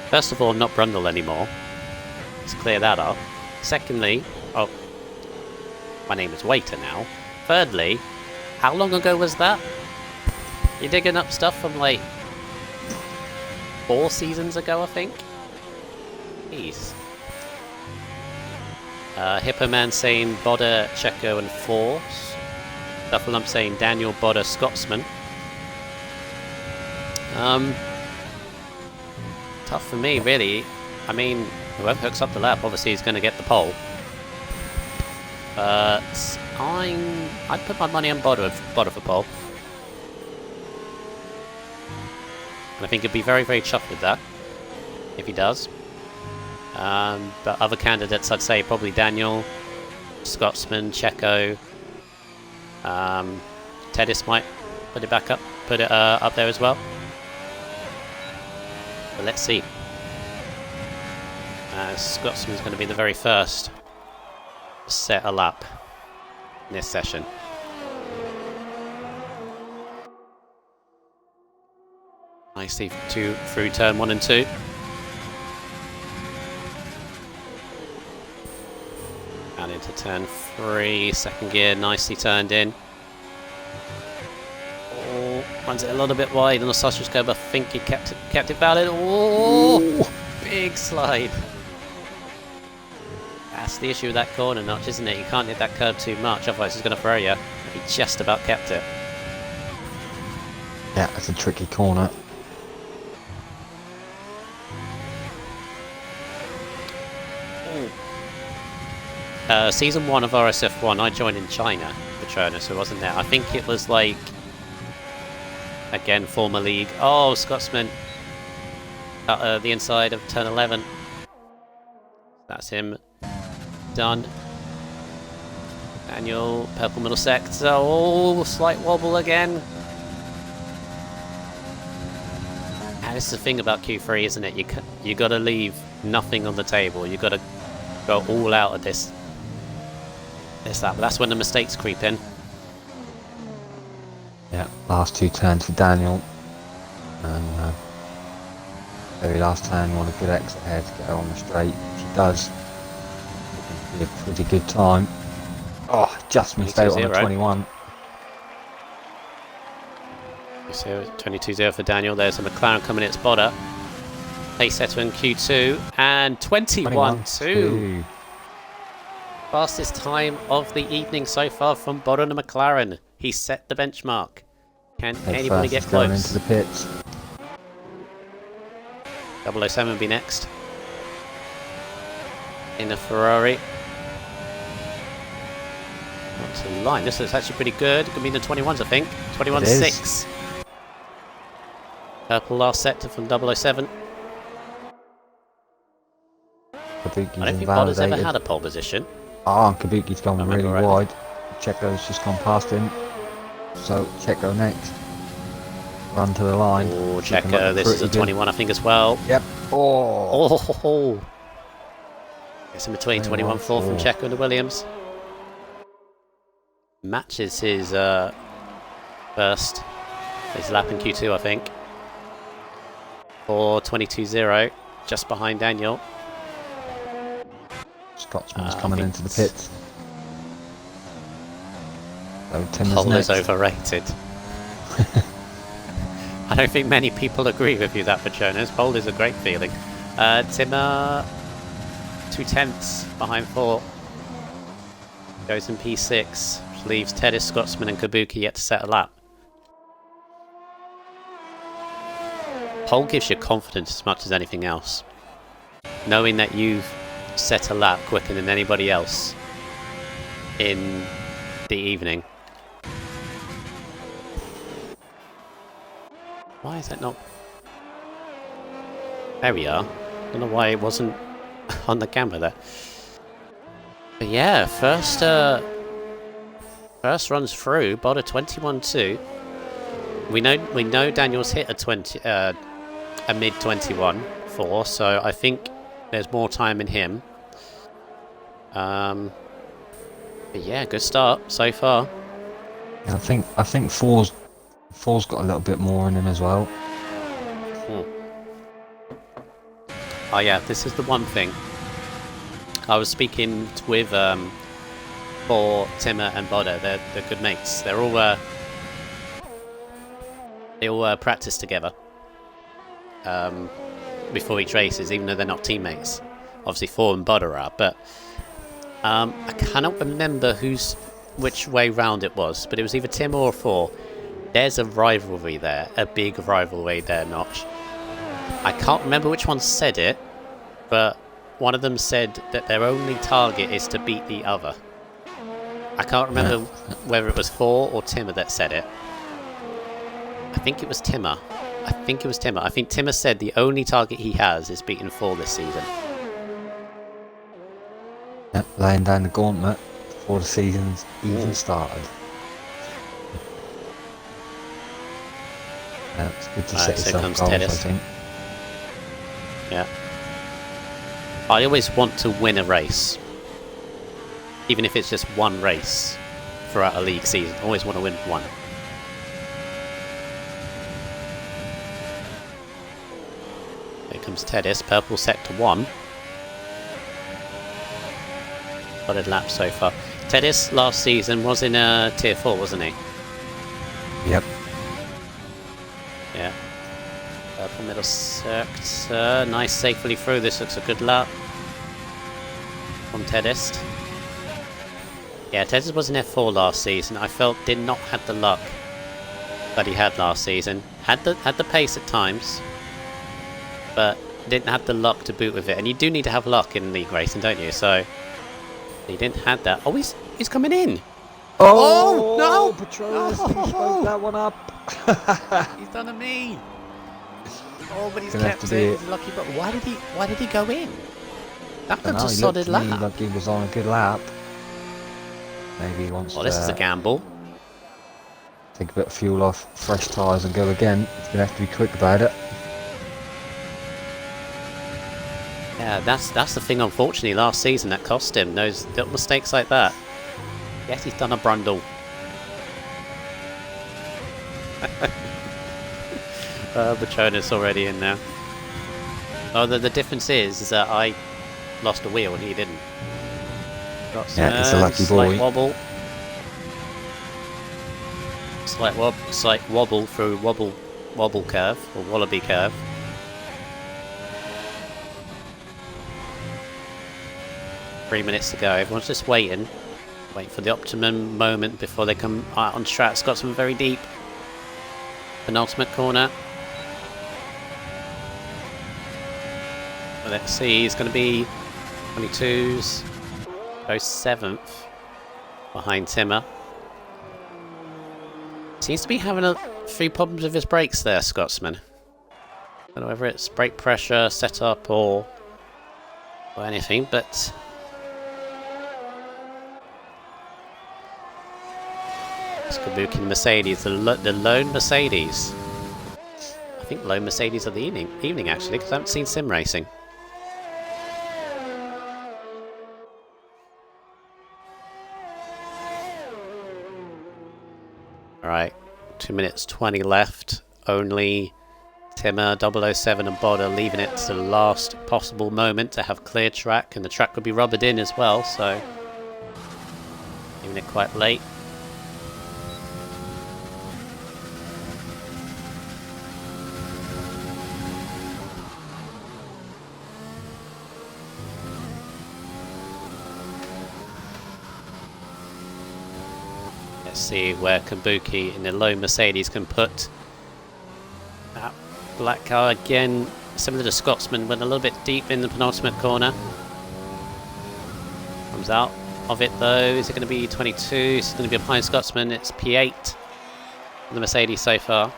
First of all, not Brundle anymore. Let's clear that up. Secondly, oh, my name is Waiter now. Thirdly, how long ago was that? You're digging up stuff from like 4 seasons ago, I think? Jeez. Hippo Man saying Bodder, Checo and Force. Duffalump saying Daniel, Bodder, Scotsman. Tough for me, really. I mean, whoever hooks up the lap obviously is going to get the pole. But I'd put my money on Bodder for pole. And I think he'd be very, very chuffed with that, if he does. But other candidates, I'd say probably Daniel, Scotsman, Checo, Tedis might put it up there as well. But let's see. Scotsman's going to be the very first to set a lap in this session. Nicely through turn 1 and 2. And into turn 3, second gear, nicely turned in. Oh, runs it a little bit wide, and the sausage curb, I think he kept it valid. Oh, big slide. That's the issue with that corner notch, isn't it? You can't hit that curb too much, otherwise it's going to throw you. He just about kept it. Yeah, it's a tricky corner. Season 1 of RSF1, I joined in China, Patronus, so wasn't there? I think it was like, again, former league. Oh, Scotsman. The inside of turn 11. That's him. Done. Daniel, purple middle sector. Oh, slight wobble again. And this is the thing about Q3, isn't it? You got to leave nothing on the table. You got to go all out of this. But that's when the mistakes creep in. Yeah, last 2 turns for Daniel. And very last turn, you want a good exit here to get on the straight, which he does. It'll be a pretty good time. Oh, just missed out on the 21. So 22-0 for Daniel. There's a McLaren coming in, it's Bodder. Pace setter in Q2 and 21-2. Fastest time of the evening so far from Bodder and McLaren. He set the benchmark. Can anybody get close? Going into the pits. 007 will be next. In a Ferrari. What's the line? This looks actually pretty good. Could be in the 21s, I think. 21-6. Purple last sector from 007. I don't think Bodder's ever had a pole position. Kabuki's gone really wide. Checo's just gone past him. So Checo next. Run to the line. Oh, Checo, this is a 21 I think as well. Yep. Oh. It's in between 21-4 from Checo and the Williams. Matches his first. His lap in Q2 I think. For 22-0. Just behind Daniel. Scotsman's coming into the pits. Pole is overrated. I don't think many people agree with you that, Patronus. Pole is a great feeling. Timmer, 2/10 behind 4. Goes in P6, which leaves Tedis, Scotsman and Kabuki yet to set a lap. Pole gives you confidence as much as anything else. Knowing that you've set a lap quicker than anybody else in the evening. Why is that not? There we are. I don't know why it wasn't on the camera there. But yeah, first runs through. Bodder 21-2. We know Daniel's hit a mid 21-4, so I think there's more time in him. But yeah, good start so far. Yeah, I think four's got a little bit more in him as well. Oh yeah, this is the one thing. I was speaking with for Timmer and Bodder. They're good mates. They all practice together before each races, even though they're not teammates. Obviously, Thor and Bodder are, but I cannot remember which way round it was, but it was either Tim or Thor. There's a rivalry there, a big rivalry there, Notch. I can't remember which one said it, but one of them said that their only target is to beat the other. I can't remember whether it was Thor or Timmer that said it. I think it was Timmer. I think Timmer said the only target he has is beating Thor this season. Yep, laying down the gauntlet before the season's even started. It's good to set yourself goals, I think. Yeah. I always want to win a race. Even if it's just one race throughout a league season. I always want to win one. Here comes Teddis, purple sector 1. Solid lap so far. Teddis last season was in tier 4, wasn't he? Yep. Yeah. Purple middle sector. Nice, safely through. This looks a good lap from Teddis. Yeah, Teddis was in F4 last season. I felt did not have the luck that he had last season. Had the pace at times, but didn't have the luck to boot with it. And you do need to have luck in league racing, don't you? So he didn't have that. Oh, he's coming in. Oh no! Patronus, he spoke that one up. He's done a me. Oh, but he's Gonna kept have to it. be He's lucky, but why did he go in? That I looks know, a he solid looked to me lap. like he was on a good lap. Maybe he wants Well, to this is a gamble. take a bit of fuel off, fresh tyres and go again. He's going to have to be quick about it. Yeah, that's the thing. Unfortunately, last season that cost him those little mistakes like that. Yes, he's done a brundle. Patronus already in now. Oh, the difference is that I lost a wheel and he didn't. Got some Yeah, it's a lucky slight boy. wobble. Slight wobble through wobble curve or wallaby curve. Three minutes to go. Everyone's just waiting for the optimum moment before they come out on track. Got some very deep. Penultimate corner. Well, let's see. He's going to be 22s. Goes 7th behind Timmer. Seems to be having a few problems with his brakes there, Scotsman. Don't know whether it's brake pressure, setup, or anything, but it's Kabuki Mercedes, the lone Mercedes. I think lone Mercedes of the evening actually, because I haven't seen sim racing. Alright, 2 minutes 20 left. Only Timmer, 007 and Bodder leaving it to the last possible moment to have clear track, and the track could be rubbered in as well, so leaving it quite late. See where Kabuki in the low Mercedes can put that black car again. Similar to Scotsman, went a little bit deep in the penultimate corner. Comes out of it though. Is it going to be 22? It's going to be behind Scotsman. It's P8 the Mercedes so far.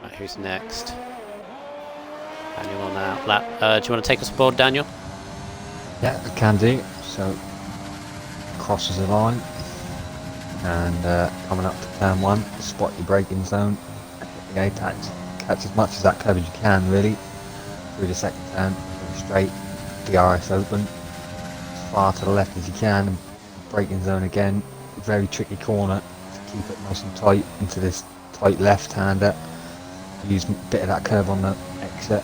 Right, who's next? Daniel on that lap. Do you want to take us aboard, Daniel? Yeah, I can do. So, crosses the line, and coming up to turn 1, spot your braking zone, hit the catch as much as that curve as you can really, through the second turn, go straight, DRS open, as far to the left as you can, and braking zone again, very tricky corner, to keep it nice and tight into this tight left-hander, use a bit of that curve on the exit.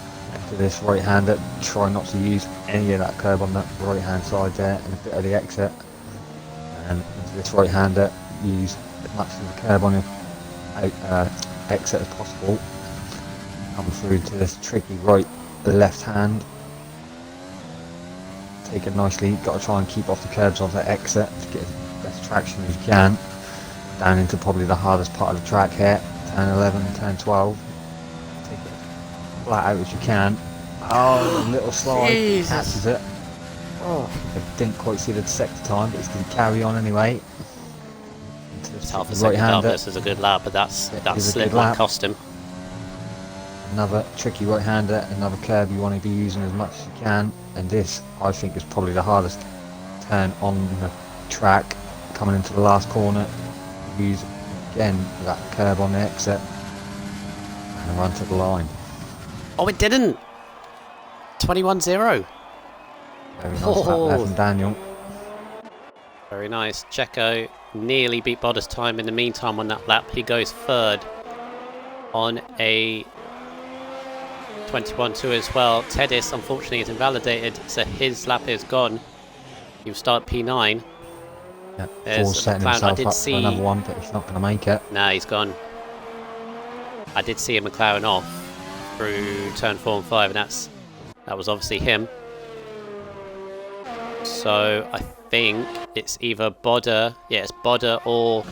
To this right-hander, try not to use any of that curve on the right-hand side there, and a bit of the exit. And into this right-hander, use as much of the curve on your exit as possible. Come through to this tricky left hand. Take it nicely. Got to try and keep off the curves of the exit to get as best traction as you can. Down into probably the hardest part of the track here. Turn 11 and turn 12. Take flat out as you can. Oh, a little slide. Jesus. Catches it. Oh. I didn't quite see the second time, but he's going to carry on anyway. It's half a second darkness is a good lap, but that slip might cost him. Another tricky right-hander, another curve you want to be using as much as you can, and this I think is probably the hardest turn on the track. Coming into the last corner, use again that curve on the exit and run to the line. Oh, it didn't! 21-0. Very nice lap there from Daniel. Very nice. Checo nearly beat Bottas' time in the meantime on that lap. He goes third on a 21-2 as well. Tedis unfortunately is invalidated, so his lap is gone. You start P9. Yeah, There's setting McLaren. himself up for another one, but he's not going to make it. Nah, he's gone. I did see a McLaren off through turn 4 and 5, and that was obviously him. So I think it's either Bodder, it's Bodder or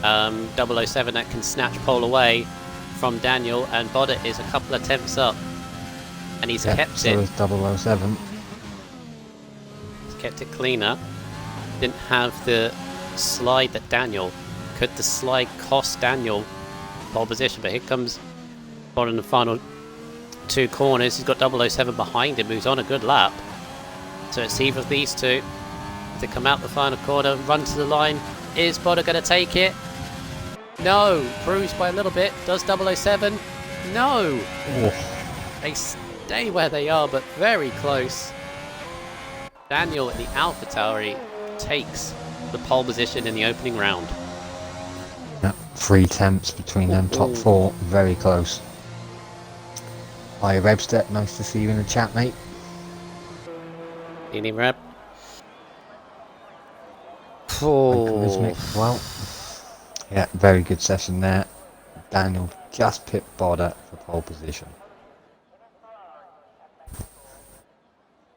007 that can snatch pole away from Daniel, and Bodder is a couple attempts up, and he's kept so it. So is 007. He's kept it cleaner. Didn't have the slide that Daniel. Could the slide cost Daniel pole position? But here comes Bodder in the final 2 corners. He's got 007 behind him, who's on a good lap. So it's either of these two to come out the final corner, run to the line. Is Bodder going to take it? No. Bruised by a little bit. Does 007? No. Oh. They stay where they are, but very close. Daniel at the AlphaTauri takes the pole position in the opening round. Yeah, 3 attempts between them top 4. Very close. Hi, Webster. Nice to see you in the chat, mate. Any rep? Oh. Well, yeah, very good session there. Daniel just pipped Bodder for pole position.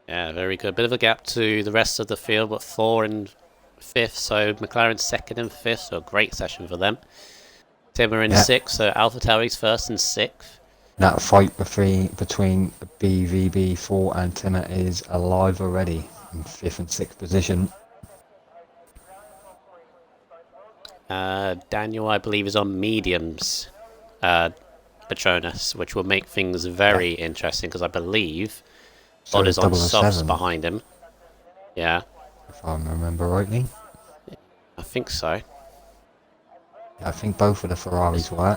Yeah, very good. Bit of a gap to the rest of the field, but 4 and 5th, so McLaren's 2nd and 5th, so a great session for them. Timmer in 6th, so AlphaTauri's 1st and 6th. That fight between BVB4 and Timmer is alive already in 5th and 6th position. Daniel, I believe, is on mediums, Petronas, which will make things very interesting, because I believe Bodder's on softs behind him. Yeah. If I remember rightly. I think so. Yeah, I think both of the Ferraris were.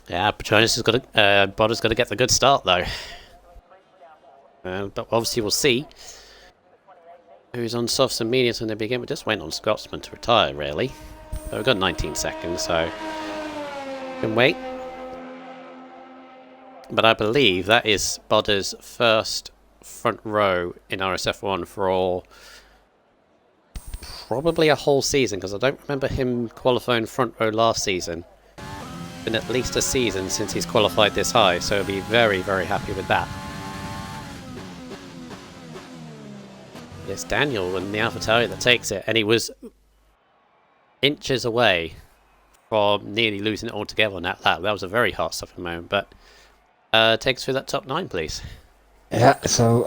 Yeah, Petronas has got to, Bodder's got to get the good start though. But obviously we'll see who's on softs and mediums when they begin. We just went on Scotsman to retire, really. But we've got 19 seconds, so we can wait. But I believe that is Bodder's first front row in RSF1 for probably a whole season, because I don't remember him qualifying front row last season. Been at least a season since he's qualified this high, so he'll be very, very happy with that. It's Daniel and the AlphaTauri that takes it, and he was inches away from nearly losing it altogether on that lap. That was a very heart-stopping moment, but take us through that top 9, please. Yeah, so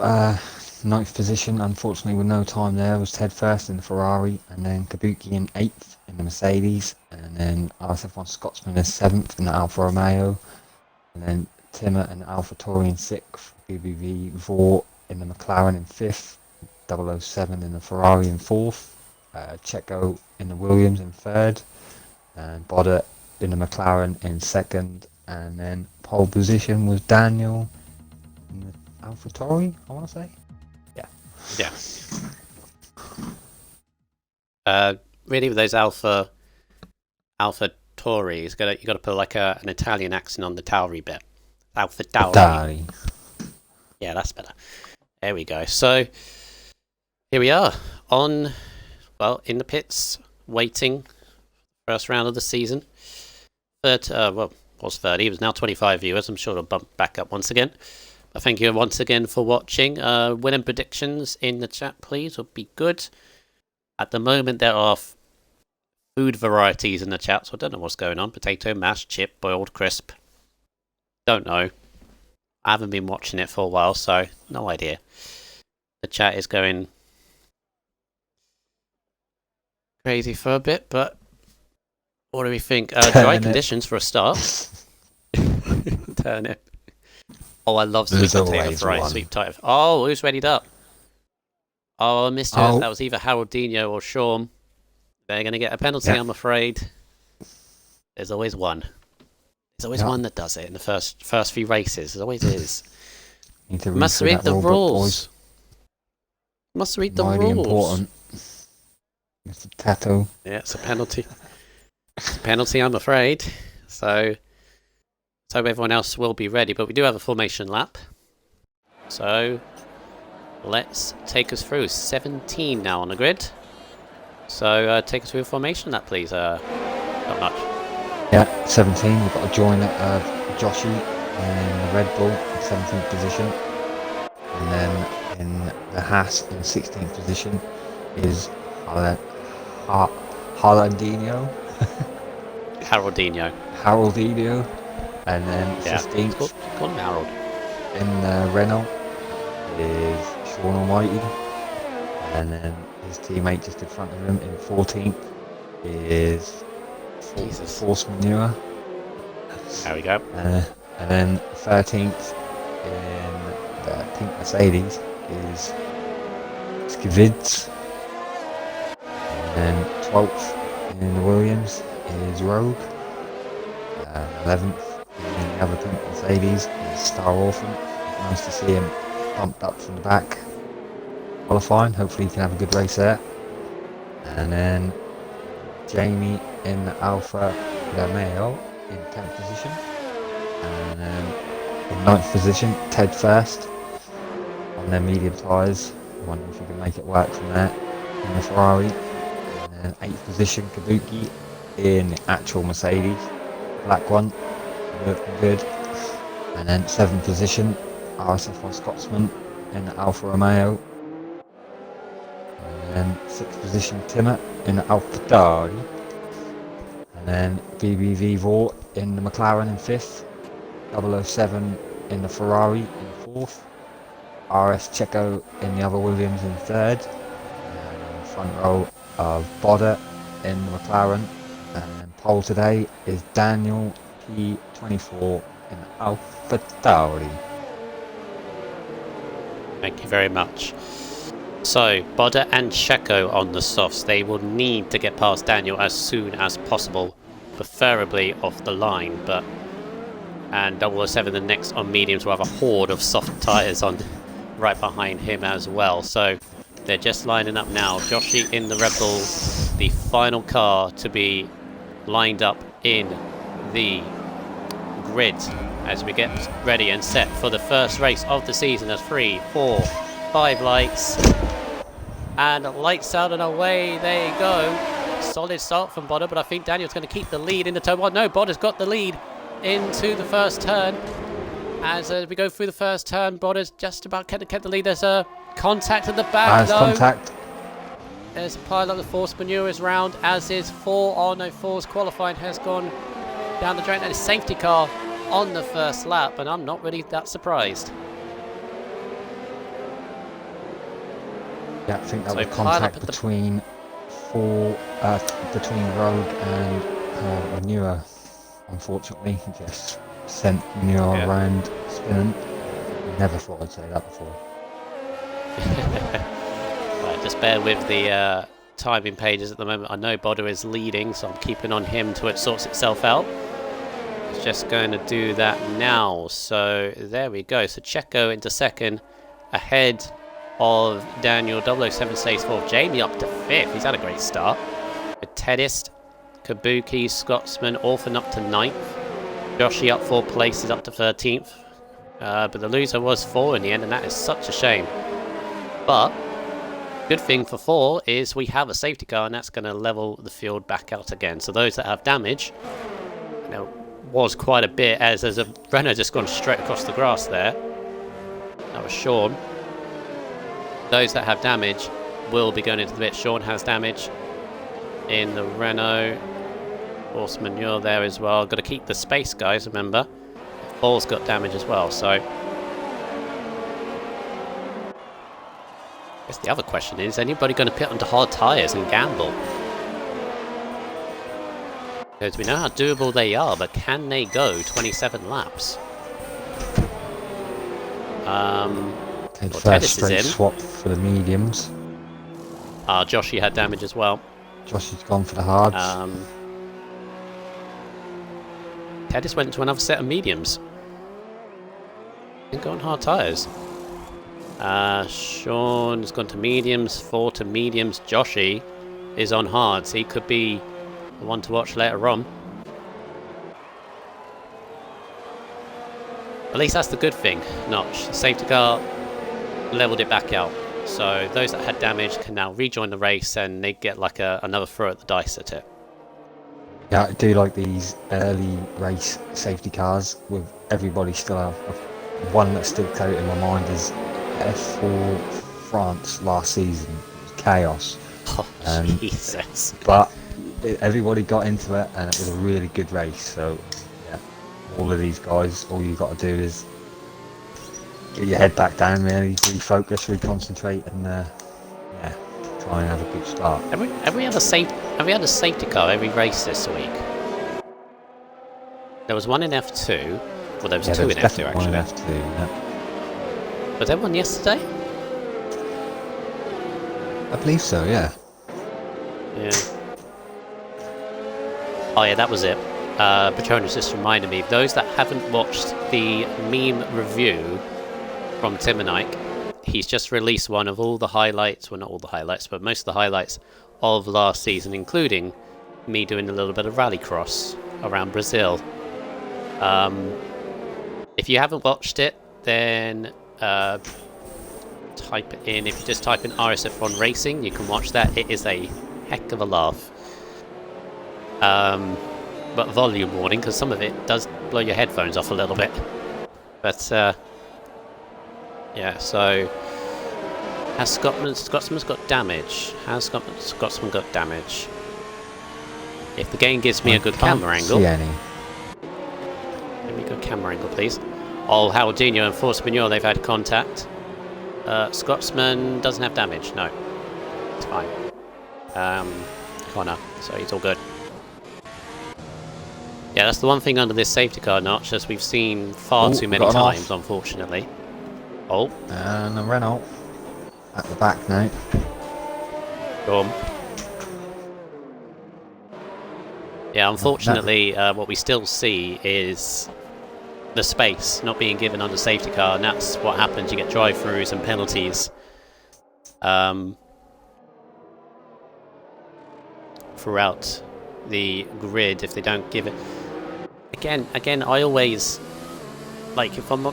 9th position, unfortunately with no time there, was Ted first in the Ferrari, and then Kabuki in 8th in the Mercedes, and then RSF1 Scotsman in 7th in the Alfa Romeo, and then Timmer and AlphaTauri in 6th, BBV4 in the McLaren in 5th, 007 in the Ferrari in 4th, Checo in the Williams in 3rd, and Bodder in the McLaren in 2nd, and then pole position was Daniel in the AlphaTauri, I want to say. Yeah. Yeah. Really, with those AlphaTauris, you got to put like an Italian accent on the Tauri bit. AlphaTauri. Yeah, that's better. There we go. So here we are in the pits, waiting first round of the season. Was 30. It was now 25 viewers. I'm sure it'll bump back up once again. But thank you once again for watching. Winning predictions in the chat, please, would be good. At the moment, there are food varieties in the chat, so I don't know what's going on. Potato, mashed, chip, boiled, crisp. Don't know. I haven't been watching it for a while, so no idea. The chat is going crazy for a bit, but what do we think? Dry conditions for a start. Turnip. Oh, I love sweet potato fries. Sweet potato. Oh, who's readied up? Oh, I missed it. That was either Haroldinho or Sean. They're going to get a penalty, I'm afraid. There's always one. There's always one that does it in the first few races. There always is. Must read the rules. Must read the rules. Important. It's a tattoo. Yeah, it's a penalty. It's a penalty, I'm afraid. So everyone else will be ready, but we do have a formation lap. So let's take us through. 17 now on the grid. So take us through a formation lap, please. Not much. Yeah, 17. We've got to join Joshi in the Red Bull in 17th position. And then in the Haas in 16th position is Haroldinho. Haroldinho. And then 15th. Call him Harold. In Renault is Sean Almighty. And then his teammate just in front of him in 14th is Force Manure. There we go. And then 13th in the pink Mercedes is Skivids. And then 12th in the Williams is Rogue. 11th in the other pink Mercedes is Star Orphan. Nice to see him bumped up from the back. Qualifying, hopefully he can have a good race there. And then Jamie in the Alfa Romeo in 10th position. And then in 9th position, Ted first on their medium tyres. I wonder if he can make it work from there in the Ferrari. And then 8th position, Kabuki in the actual Mercedes, black one, looking good. And then 7th position, RSF1 Scotsman in the Alfa Romeo. And then 6th position, Timmer in the Alfa Tauri. And then BBV Vor in the McLaren in 5th. 007 in the Ferrari in 4th. RS Checo in the other Williams in 3rd. And in the front row of Bodder in the McLaren. And then pole today is Daniel P24 in the Alfa Tauri. Thank you very much. So, Bodder and Checo on the softs. They will need to get past Daniel as soon as possible, preferably off the line. And 007 the next on mediums will have a horde of soft tyres on right behind him as well. So they're just lining up now. Joshi in the Red Bull, the final car to be lined up in the grid as we get ready and set for the first race of the season. As 3, 4, 5 lights. And lights out and away they go. Solid start from Bodder, but I think Daniel's going to keep the lead into turn 1. No, Bodder's got the lead into the first turn. As we go through the first turn, Bodder's just about kept the lead. There's a contact at the back. Contact. There's a pile up. The Force Manure is round, as is 4. Oh no, 4's qualifying has gone down the drain. And a safety car on the first lap, and I'm not really that surprised. Yeah, I think that was contact between between Rogue and Manure. Unfortunately, he just sent Manure around spinning. Never thought I'd say that before. Right, just bear with the timing pages at the moment. I know Bodder is leading, so I'm keeping on him till it sorts itself out. It's just going to do that now. So there we go. So Checo into second, ahead of Daniel. 007 stays fourth. Jamie up to 5th. He's had a great start. With Tedist, Kabuki, Scotsman, Orphan up to 9th. Joshi up 4 places up to 13th. But the loser was 4 in the end, and that is such a shame. But good thing for 4 is we have a safety car, and that's going to level the field back out again. So those that have damage, there was quite a bit, as there's a Renault just gone straight across the grass there. That was Sean. Those that have damage will be going into the pit. Sean has damage. in the Renault. Horseman, you're there as well. Got to keep the space, guys, remember. Ball's got damage as well, so... I guess the other question is anybody going to pit onto hard tyres and gamble? Because we know how doable they are, but can they go 27 laps? First straight swap for the mediums. Joshy had damage as well. Joshy's gone for the hards. Tedis went to another set of mediums. Didn't go on hard tyres. Sean's gone to mediums, 4 to mediums. Joshy is on hards. He could be the one to watch later on. At least that's the good thing, Notch. The safety car leveled it back out. So those that had damage can now rejoin the race and they get like another throw at the dice at it. Yeah, I do like these early race safety cars with everybody still have. One that sticks out in my mind is F4 France last season. It was chaos. Oh, Jesus. But everybody got into it and it was a really good race. So, yeah, all of these guys, all you got to do is get your head back down, really refocus, reconcentrate, and yeah, try and have a good start. Have we had a safety car every race this week? There was one in F2. Well, there was two in F2 actually. One in F2, yeah. Was there one yesterday? I believe so, yeah. Yeah. Oh yeah, that was it. Patronus just reminded me. Those that haven't watched the meme review from Tim and Ike, he's just released one of all the highlights, well not all the highlights, but most of the highlights of last season, including me doing a little bit of rallycross around Brazil. If you haven't watched it, then type it in. If you just type in RSF1 Racing, you can watch that. It is a heck of a laugh. But volume warning, because some of it does blow your headphones off a little bit. But yeah, so has Scotsman's got damage? Has Scotsman got damage? If the game gives me a good camera angle. See any. Give me a good camera angle, please. Oh, Haldinho and Force Manuel, they've had contact. Scotsman doesn't have damage, no. It's fine. Connor, so he's all good. Yeah, that's the one thing under this safety car, Notch, as we've seen far too many times, unfortunately. Oh. And a Renault at the back now. Go on. Yeah, unfortunately, what we still see is the space not being given under safety car, and that's what happens. You get drive-throughs and penalties throughout the grid if they don't give it. Again, I always, like, if I'm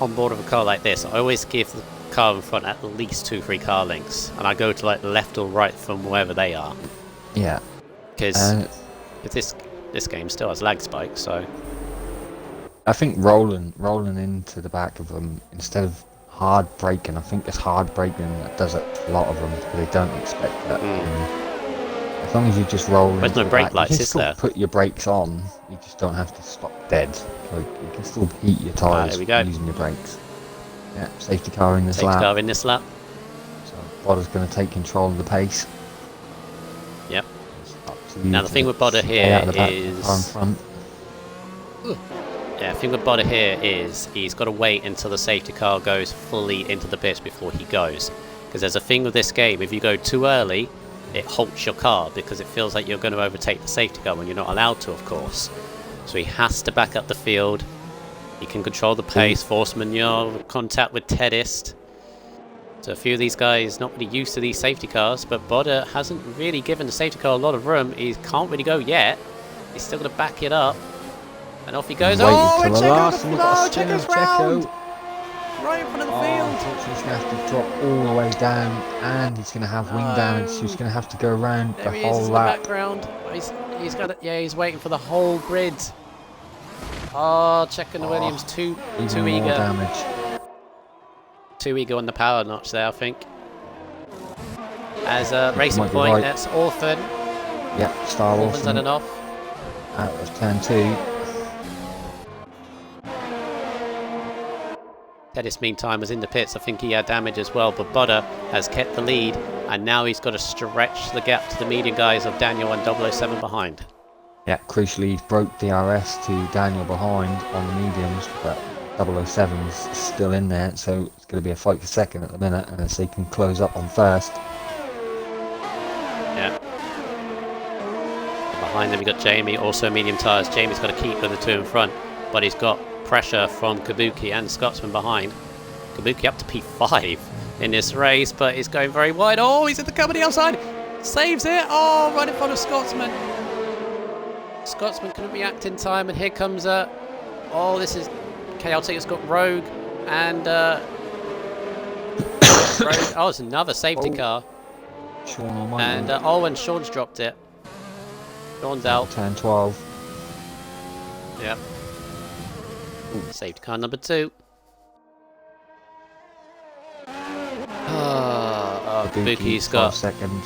on board of a car like this, I always give the car in front at least 2-3 car lengths, and I go to like left or right from wherever they are. Yeah. Because this game still has lag spikes, so. I think rolling into the back of them instead of hard braking. I think it's hard braking that does it for a lot of them because they don't expect that. As long as you just roll into no the brake back, lights, you can is still there? put your brakes on. You just don't have to stop dead. Like you can still heat your tyres using your brakes. Yeah, safety car in this lap. Safety car in this lap. So Bodder's going to take control of the pace. Yep. Now the thing with Bodder here is. Yeah, the thing with Bodder here is he's got to wait until the safety car goes fully into the pits before he goes. Because there's a thing with this game, if you go too early, it halts your car because it feels like you're going to overtake the safety car when you're not allowed to, of course. So he has to back up the field. He can control the pace, force maneuver, contact with Tedist. So a few of these guys not really used to these safety cars, but Bodder hasn't really given the safety car a lot of room. He can't really go yet. He's still going to back it up. And off he goes. Oh, and Checo's round! Right in front of the field. Unfortunately, he's going to have to drop all the way down, and he's going to have wing damage. So he's going to have to go around the whole lap. Background. He's got it. Yeah, he's waiting for the whole grid. Oh, checking the Williams too eager. Damage. Too eager on the power notch there, I think. As a Racing Point, that's Orphan. Yep, Star Orphan's had Orphan enough. out of turn 2. Pettis, meantime, was in the pits. I think he had damage as well, but Butter has kept the lead, and now he's got to stretch the gap to the medium guys of Daniel and 007 behind. Yeah, crucially, he's broke DRS to Daniel behind on the mediums, but 007's still in there, so it's going to be a fight for second at the minute, unless they can close up on first. Yeah. And behind them, we've got Jamie, also medium tyres. Jamie's got to keep with the two in front, but he's got pressure from Kabuki and Scotsman behind. Kabuki up to P5 in this race, but he's going very wide. Oh, he's at the company outside. Saves it. Oh, right in front of Scotsman. Scotsman couldn't react in time, and here comes oh, this is chaotic. It's got Rogue and Rogue. Oh, it's another safety car. Sean And and Sean's dropped it. Sean's out. Turn 12. Yep. Safety car number 2. Kabuki's got 5 seconds.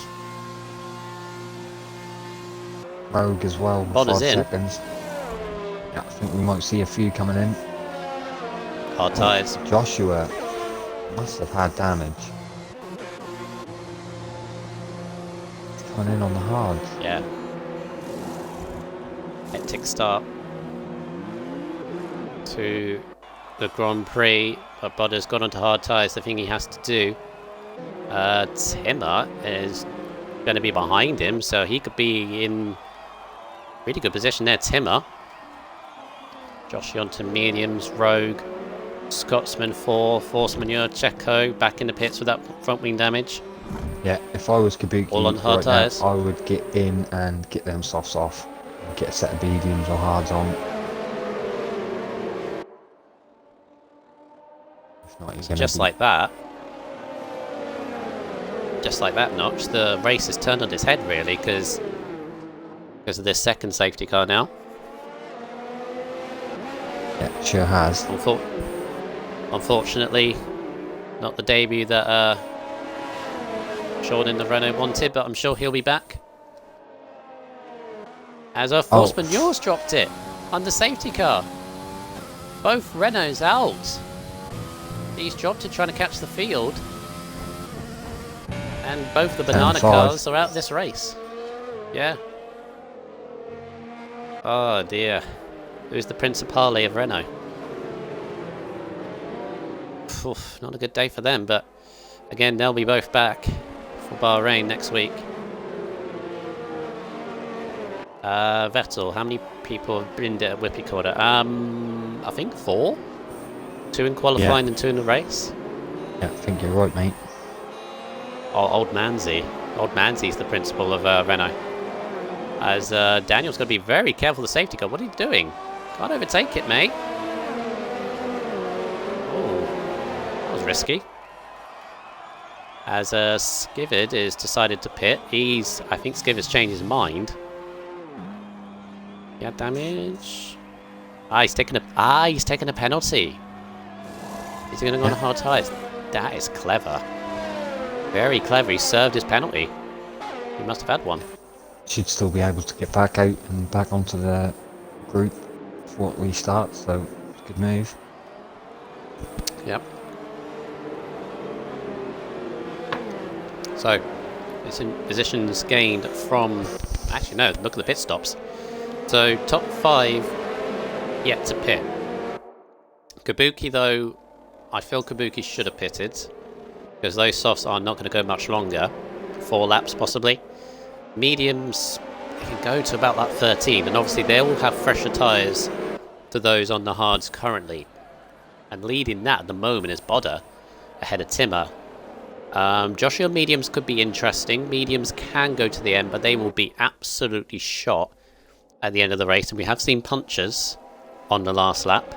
Rogue as well, with Bonner's 5 in. seconds. Yeah, I think we might see a few coming in. hard tyres. Joshua must have had damage. He's coming in on the hard. Yeah. Hectic start to the Grand Prix, but Budder's gone onto hard tyres. The thing he has to do. Timmer is going to be behind him, so he could be in really good position there. Timmer. Joshua onto mediums, Rogue, Scotsman 4, Force Manure, Checo back in the pits with that front wing damage. Yeah, if I was Kabuki All on hard right now, tyres. I would get in and get them softs off. And get a set of mediums or hards on. If not, he's gonna Just be... like that. Just like that, Notch. The race has turned on its head, really, because of this second safety car now. Yeah, sure has. Unfortunately, not the debut that Sean in the Renault wanted, but I'm sure he'll be back. As a Force Manure's dropped it on the safety car. Both Renaults out. He's dropped it trying to catch the field. And both the banana cars are out this race. Yeah. Oh dear. Who's the Principale of Renault? Oof, not a good day for them, but again, they'll be both back for Bahrain next week. Vettel, how many people have been at Whippy Quarter? I think 4. 2 in qualifying and 2 in the race. Yeah, I think you're right, mate. Oh, Old Manzi. Old Manzi's the principal of Renault. As Daniel's got to be very careful of the safety car. What are you doing? Can't overtake it, mate. Oh, that was risky. As Skivid is decided to pit. I think Skivid's changed his mind. He had damage. He's taken a penalty. He's going to go on hard tyres. That is clever. Very clever. He served his penalty. He must have had one. Should still be able to get back out and back onto the group before we start, so it's a good move. Yep. So, positions gained from... Actually, no, look at the pit stops. So, top 5 yet to pit. Kabuki, though, I feel Kabuki should have pitted. Because those softs are not going to go much longer. 4 laps, possibly. Mediums can go to about that 13. And obviously, they all have fresher tyres to those on the hards currently. And leading that at the moment is Bodder ahead of Timmer. Joshua mediums could be interesting. Mediums can go to the end, but they will be absolutely shot at the end of the race. And we have seen punches on the last lap.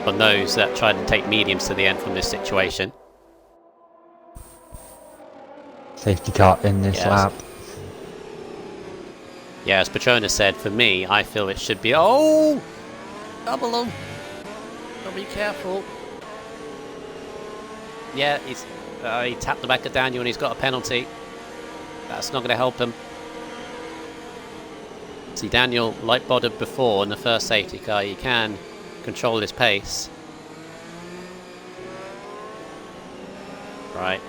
On those that try to take mediums to the end from this situation. Safety car in this lap. Yeah, as Petronas said, for me, I feel it should be... Oh! Double them! Gotta be careful. Yeah, he tapped the back of Daniel and he's got a penalty. That's not going to help him. See, Daniel light bodded before in the first safety car. He can control his pace. Right.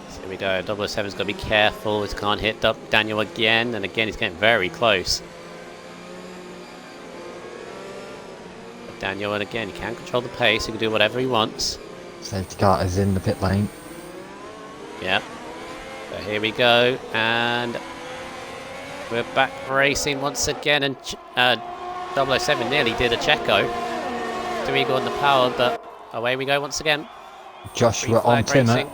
So here we go. 007's got to be careful. He can't hit Daniel again. And again, he's getting very close. But Daniel, and again, he can control the pace. He can do whatever he wants. Safety car is in the pit lane. Yep. So here we go. And we're back racing once again. And 007 nearly did a Checo. 3 got in the power, but away we go once again. Joshua on Timmer.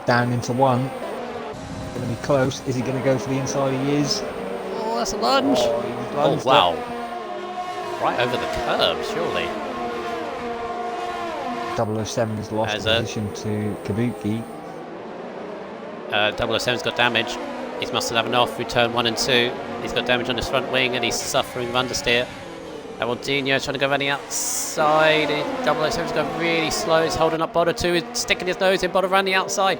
Down into 1. Going to be close. Is he going to go for the inside? He is. Oh, that's a lunge. Oh, wow. Right over the curb, surely. 007 has lost position to Kabuki. 007's got damage. He must have enough through turn 1 and 2. He's got damage on his front wing and he's suffering with understeer. Ronaldinho trying to go around the outside. 007's going really slow. He's holding up Bodder too. He's sticking his nose in. Bodder around the outside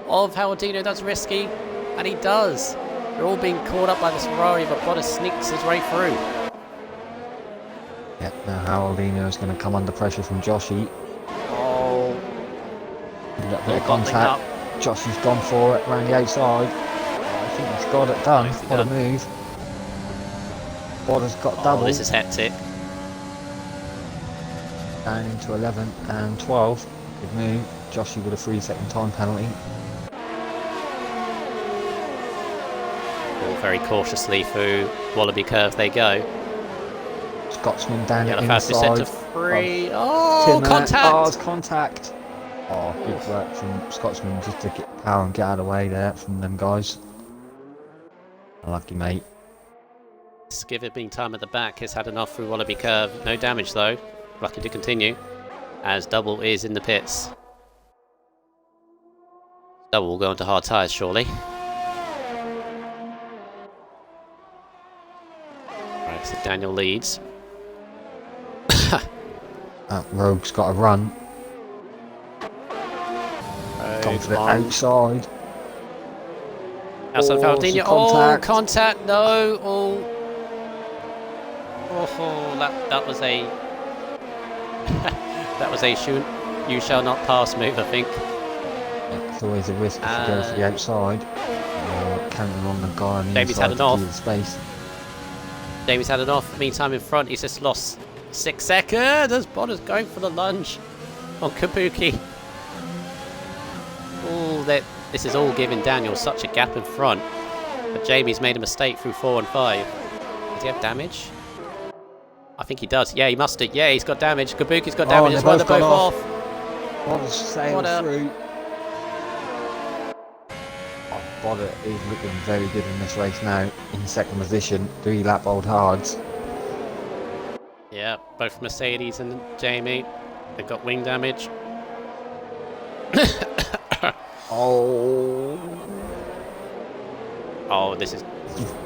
of Ronaldinho. That's risky. And he does. They're all being caught up by this Ferrari, but Bodder sneaks his way through. Yep, now Ronaldinho is going to come under pressure from Joshy. Oh. A little bit of contact. Joshy's gone for it around the outside. I think he's got it done. What a move. Bodder's got double. This is hectic. Down into 11 and 12. Good move. Joshy with a 3-second time penalty. All very cautiously through Wallaby Curve they go. Scotsman down the inside. set to 3. Oh, Timmer. contact! Oh, it's contact. Oh, good work from Scotsman just to get power and get out of the way there from them guys. Lucky mate. Skiver being time at the back has had enough through Wallaby Curve. No damage though. Lucky to continue. As Double is in the pits. Double will go into hard tyres surely. Right, so Daniel leads. Rogue's got a run. Gone for the outside. Outside Ronaldinho. Contact. Oh, contact. No. Oh, that was a that was a you shall not pass move, I think. It's always a risk if you go for the outside. Counting on the guy on the Jamie's inside had it off. Space. Jamie's had it off. Meantime, in front, he's just lost 6 seconds. As Bonner's going for the lunge on Kabuki. Oh, this is all giving Daniel such a gap in front. But Jamie's made a mistake through 4 and 5. Does he have damage? I think he does. Yeah, he must have. Yeah, he's got damage. Kabuki's got damage as well. They're both off. Bodder sailed through. Oh, Bodder is looking very good in this race now. In second position. 3-lap old hards. Yeah, both Mercedes and Jamie. They've got wing damage. Oh, this is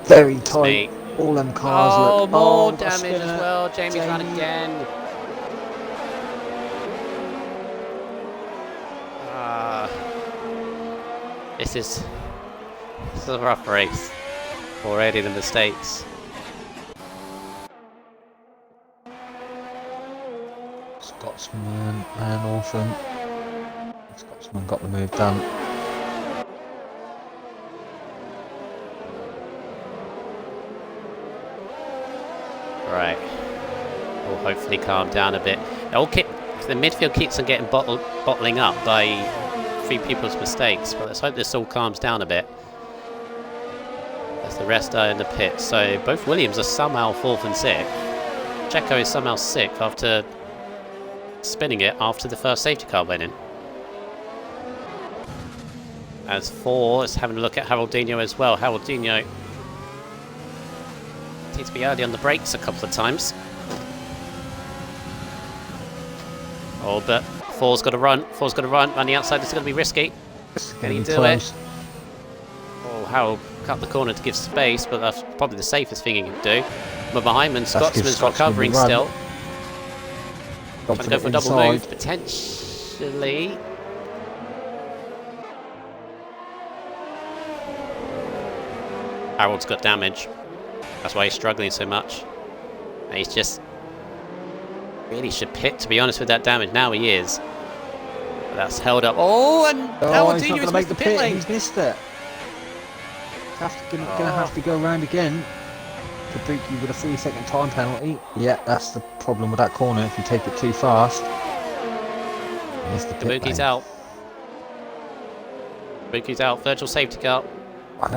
very tight. All them cars look. More damage as well. Jamie's run again. This is a rough race. Already the mistakes. Scotsman and Orphan. Scotsman got the move done. Right. Will hopefully calm down a bit. The midfield keeps on getting bottling up by 3 people's mistakes, but let's hope this all calms down a bit. As the rest are in the pit. So both Williams are somehow 4th and 6th. Checo is somehow 6th after spinning it after the first safety car went in. As 4 is having a look at Ronaldinho as well. Ronaldinho needs to be early on the brakes a couple of times. Oh, but 4's got to run. 4's got to run. On the outside, this is going to be risky. Can he do it? Oh, Harold cut the corner to give space, but that's probably the safest thing he can do. But behind him, Scotsman's recovering still. Trying to go for a double move, potentially. Harold's got damage. That's why he's struggling so much. And he's just really should pit, to be honest, with that damage. Now he is. But that's held up. Oh, and Harold he's not going to make the pit lane. He's missed it. Going to have to go around again. Kabuki with a 3-second time penalty. Yeah, that's the problem with that corner. If you take it too fast, miss the pit Kabuki's lane. out. Kabuki's out. Virtual safety car.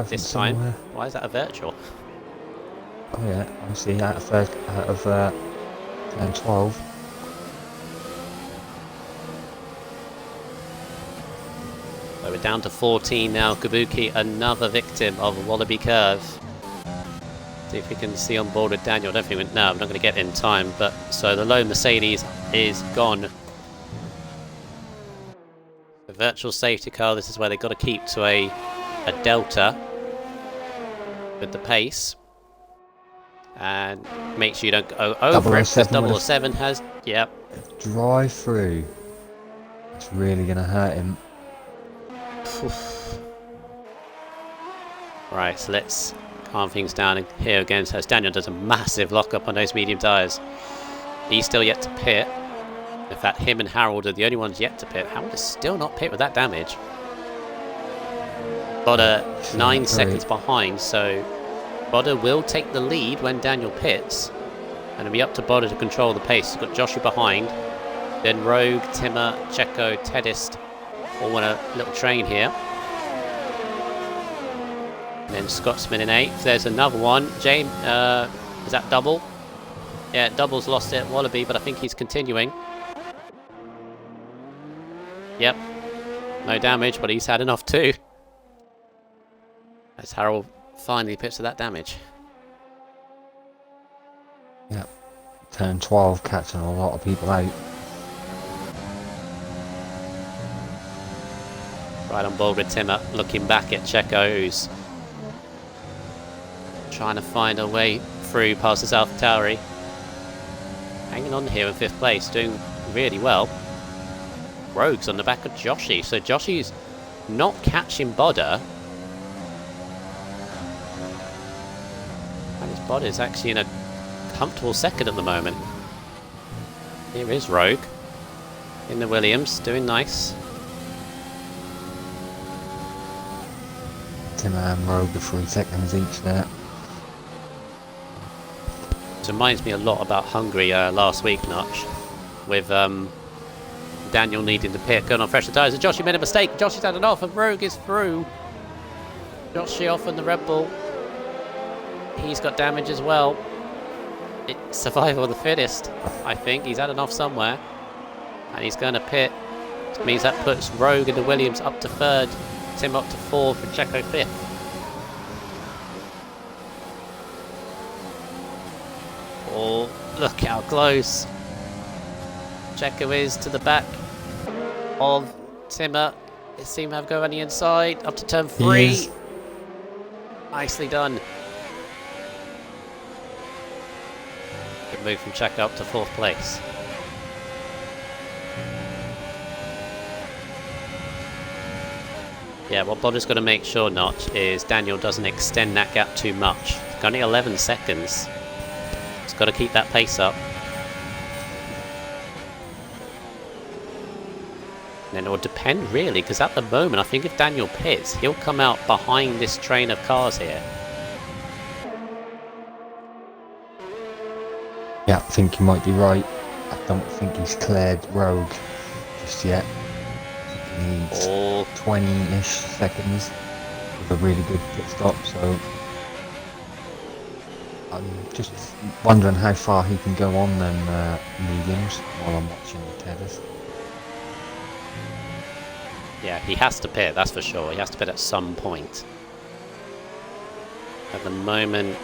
This time. Somewhere. Why is that a virtual? Oh yeah, obviously out of turn 12. So we're down to 14 now. Kabuki, another victim of a Wallaby curve. See if we can see on board with Daniel. I don't think no, I'm not going to get in time. But so the low Mercedes is gone. The virtual safety car. This is where they've got to keep to a delta with the pace, and make sure you don't go over it, because 007 has, yep. Drive through. It's really going to hurt him. Right, so let's calm things down here again. So as Daniel does a massive lock-up on those medium tyres. He's still yet to pit. In fact, him and Harold are the only ones yet to pit. Harold is still not pit with that damage. Bodder 9 seconds behind, so Bodder will take the lead when Daniel pits, and it'll be up to Bodder to control the pace. He's got Joshua behind, then Rogue, Timmer, Checo, Tedist all on a little train here. And then Scotsman in 8th. There's another one. James, is that Double? Yeah, Double's lost it at Wallaby, but I think he's continuing. Yep, no damage, but he's had enough too. As Harold finally pits to that damage. Yep. Turn 12 catching a lot of people out. Right on board with Timmer, looking back at Checo, who's trying to find a way through past his AlphaTauri. Hanging on here in 5th place, doing really well. Rogue's on the back of Joshy, so Joshy's not catching Bodder. And his Bodder's actually in a comfortable 2nd at the moment. Here is Rogue in the Williams, doing nice. Timmer and Rogue are 3 seconds each there. It reminds me a lot about Hungary last week, Notch, with Daniel needing to pit, going on fresher tyres. And Joshy made a mistake. Joshy's had it off, and Rogue is through. Joshy off on the Red Bull. He's got damage as well. It's survival of the fittest, I think. He's had it off somewhere, and he's going to pit. Which means that puts Rogue and the Williams up to 3rd, Tim up to 4th, and Checo 5th. Oh, look how close Checo is to the back of Timmer. It seemed to have go on the inside, up to turn 3. Nicely done. Good move from Checo up to 4th place. Yeah, what Bodder's got to make sure, Notch, is Daniel doesn't extend that gap too much. It's only 11 seconds. He's got to keep that pace up. And then it will depend, really, because at the moment, I think if Daniel pits, he'll come out behind this train of cars here. Yeah, I think you might be right. I don't think he's cleared Rogue just yet. He needs 20-ish seconds with a really good pit stop, so I'm just wondering how far he can go on them mediums while I'm watching the Tethers. Yeah, he has to pit, that's for sure. He has to pit at some point. At the moment,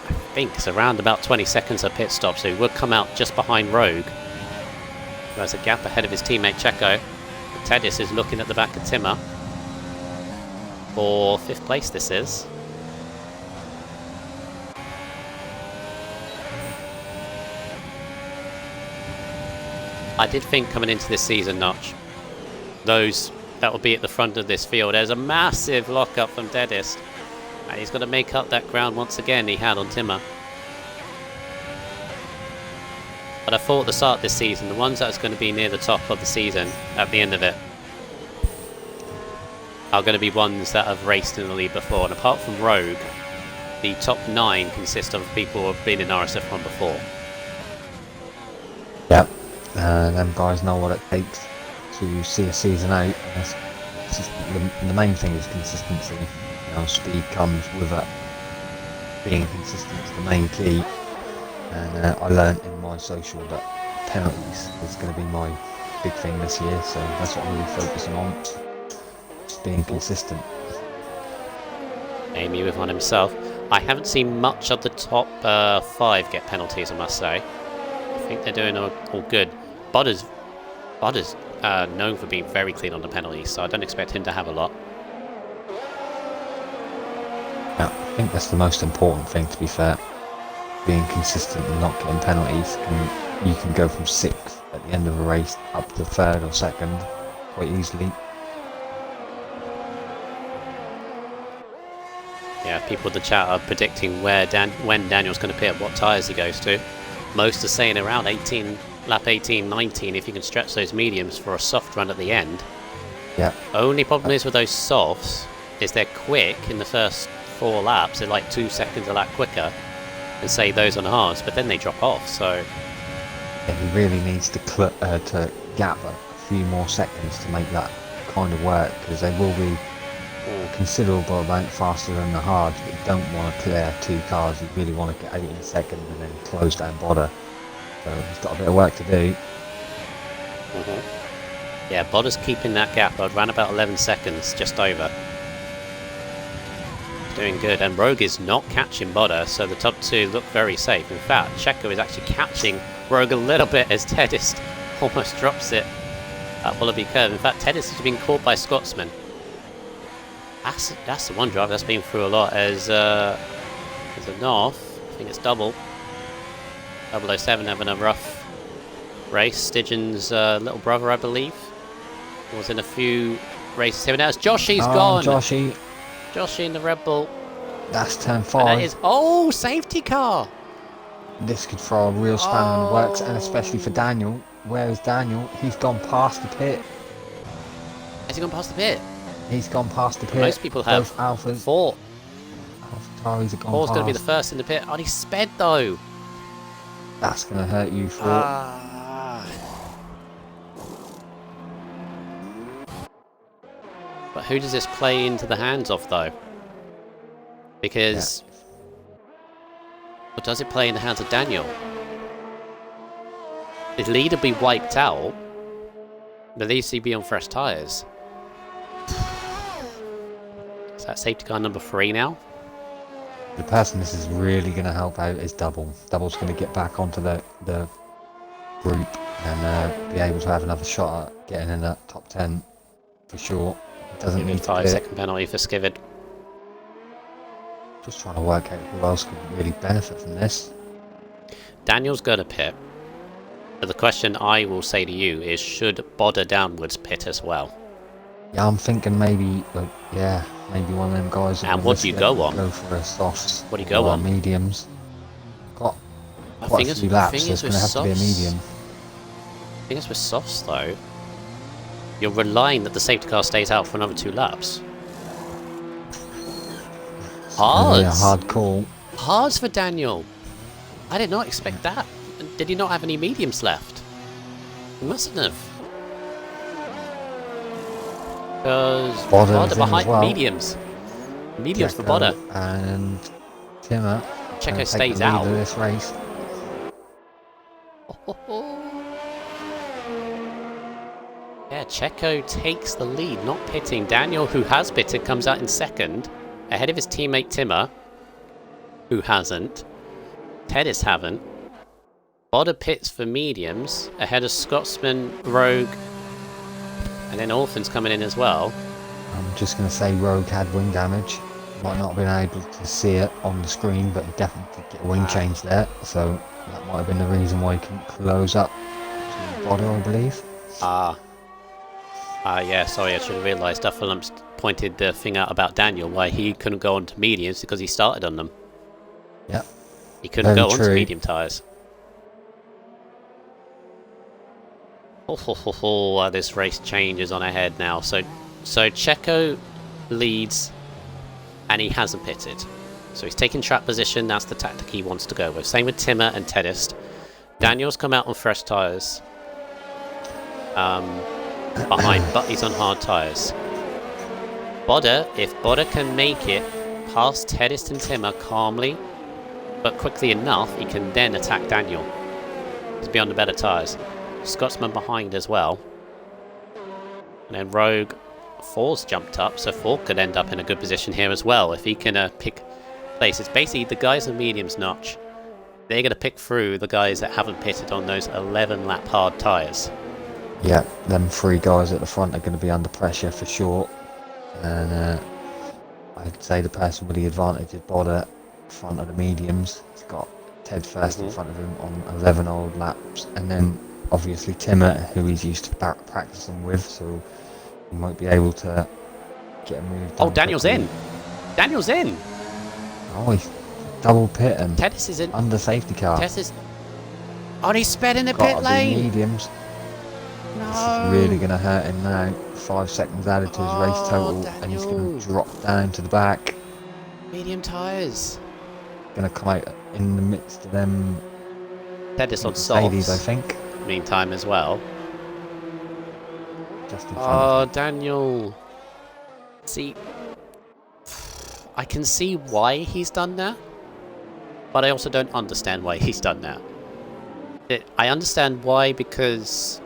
I think it's around about 20 seconds of pit stop, so he would come out just behind Rogue, who has a gap ahead of his teammate Checo. Tedis is looking at the back of Timmer for 5th place. This is. I did think coming into this season, Notch, those that will be at the front of this field. There's a massive lock-up from Tedis. he's got to make up that ground once again he had on Timmer. But I thought at the start of this season, the ones that's going to be near the top of the season, at the end of it, are going to be ones that have raced in the lead before. And apart from Rogue, the top 9 consist of people who have been in RSF1 before. Yep. Them guys know what it takes to see a season out. The main thing is consistency. You know, speed comes with it. Being consistent is the main key. And I learned in my social that penalties is going to be my big thing this year. So that's what I'm really focusing on. Just being consistent. Amy with one himself. I haven't seen much of the top 5 get penalties, I must say. I think they're doing all good. Bodder's known for being very clean on the penalties, so I don't expect him to have a lot. Yeah, I think that's the most important thing, to be fair. Being consistent and not getting penalties. You can go from 6th at the end of a race up to 3rd or 2nd quite easily. Yeah, people in the chat are predicting when Daniel's going to pit, what tyres he goes to. Most are saying around lap 18, 19 if you can stretch those mediums for a soft run at the end. Yeah. Only problem is with those softs is they're quick in the first 4 laps. They're like 2 seconds a lap quicker than say those on hards, but then they drop off. So yeah, he really needs to gap a few more seconds to make that kind of work, because they will be a considerable amount faster than the hards, but you don't want to clear 2 cars. You really want to get out in a second and then close down Bodder. So he's got a bit of work to do. Yeah, Bodder's keeping that gap. I'd ran about 11 seconds, just over. Doing good, and Rogue is not catching Bodder, so the top 2 look very safe. In fact, Checo is actually catching Rogue a little bit as Tedis almost drops it at Wallaby Curve. In fact, Tedis has been caught by Scotsman. That's the one driver that's been through a lot as a North. I think it's double. 007 having a rough race. Stygian's little brother, I believe, was in a few races here. Now it's Joshy's gone. Joshy in the Red Bull. That's turn 5. And that is safety car. This could throw a real spanner in the works, and especially for Daniel. Where is Daniel? He's gone past the pit. Has he gone past the pit? He's gone past the pit. Most people have. Alphas. 4. AlphaTauris have gone 4's past. going to be the first in the pit. Oh, he sped though. That's going to hurt you for But who does this play into the hands of though? Because or does it play in the hands of Daniel? His lead will be wiped out, but at least he'd be on fresh tyres. Is that safety car number 3 now? The person this is really going to help out is Double. Double's going to get back onto the group and be able to have another shot at getting in that top 10 for sure. Doesn't need 5-second penalty for Skivid. Just trying to work out who else could really benefit from this. Daniel's going to pit. But the question I will say to you is, should Bodder downwards pit as well? Yeah, I'm thinking maybe, maybe one of them guys. And what do you go on? Go for a softs. What do you go on? Mediums. Got quite a few laps, so it's going to have to be a medium. I think it's with softs though. You're relying that the safety car stays out for another 2 laps. Hards. Really a hard call. Hards for Daniel. I did not expect that. Did he not have any mediums left? He mustn't have. Because Bodder behind mediums. Mediums for Bodder. And Timmer. Checo stays out. Of this race. Yeah, Checo takes the lead, not pitting. Daniel, who has pitted, comes out in 2nd, ahead of his teammate Timmer, who hasn't. Tedis haven't. Bodder pits for mediums, ahead of Scotsman, Rogue, and then Orphan's coming in as well. I'm just going to say Rogue had wing damage. Might not have been able to see it on the screen, but he definitely did get a wing change there. So that might have been the reason why he couldn't close up to Bodder, I believe. Yeah, sorry, I should have realised Dufferlump's pointed the thing out about Daniel, why he couldn't go on to mediums, because he started on them. Yep. He couldn't Very go on to true. medium tyres. This race changes on ahead now. So Checo leads, and he hasn't pitted. So he's taking track position. That's the tactic he wants to go with. Same with Timmer and Tedist. Daniel's come out on fresh tyres. Behind, but he's on hard tyres. If Bodder can make it past Tedist and Timmer calmly, but quickly enough, he can then attack Daniel. He's beyond the better tyres. Scotsman behind as well. And then Rogue 4's jumped up, so 4 could end up in a good position here as well if he can pick places. Basically, the guys on mediums notch, they're going to pick through the guys that haven't pitted on those 11 lap hard tyres. Yeah, them 3 guys at the front are going to be under pressure for sure. And I'd say the person with the advantage is Bodder, front of the mediums. He's got Ted first in front of him on 11 old laps, and then obviously Timmer, who he's used to practicing with, so he might be able to get a move done. Oh, Daniel's quickly. in! Daniel's in! Oh, he's double pitting. Tedis is in. Under safety car. Tedis is... Oh, he's sped in the Gotta pit be lane! mediums. No! This is really going to hurt him now. 5 seconds added to his race total, and he's going Daniel. to drop down to the back. Medium tyres. Going to come out in the midst of them Tedis on Mercedes, I softs. think. Meantime as well. Just in front Oh, of Daniel. See, I can see why he's done that, but I also don't understand why he's done that. I understand why, because,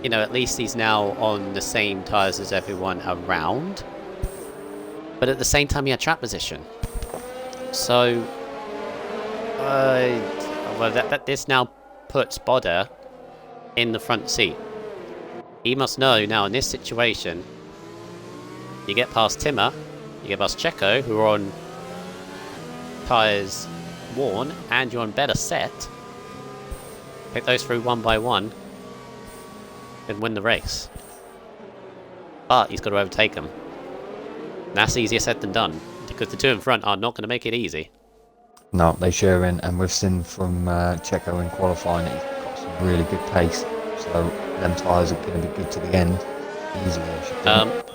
you know, at least he's now on the same tyres as everyone around, but at the same time he had track position. So, well, this now puts Bodder in the front seat. He must know now in this situation, you get past Timmer, you get past Checo, who are on tyres worn, and you're on better set. Pick those through one by one, and win the race. But he's got to overtake them. And that's easier said than done, because the 2 in front are not going to make it easy. No, they sure in, and we've seen from Checo in qualifying that he's got some really good pace, so them tyres are going to be good to the end, easily I should think.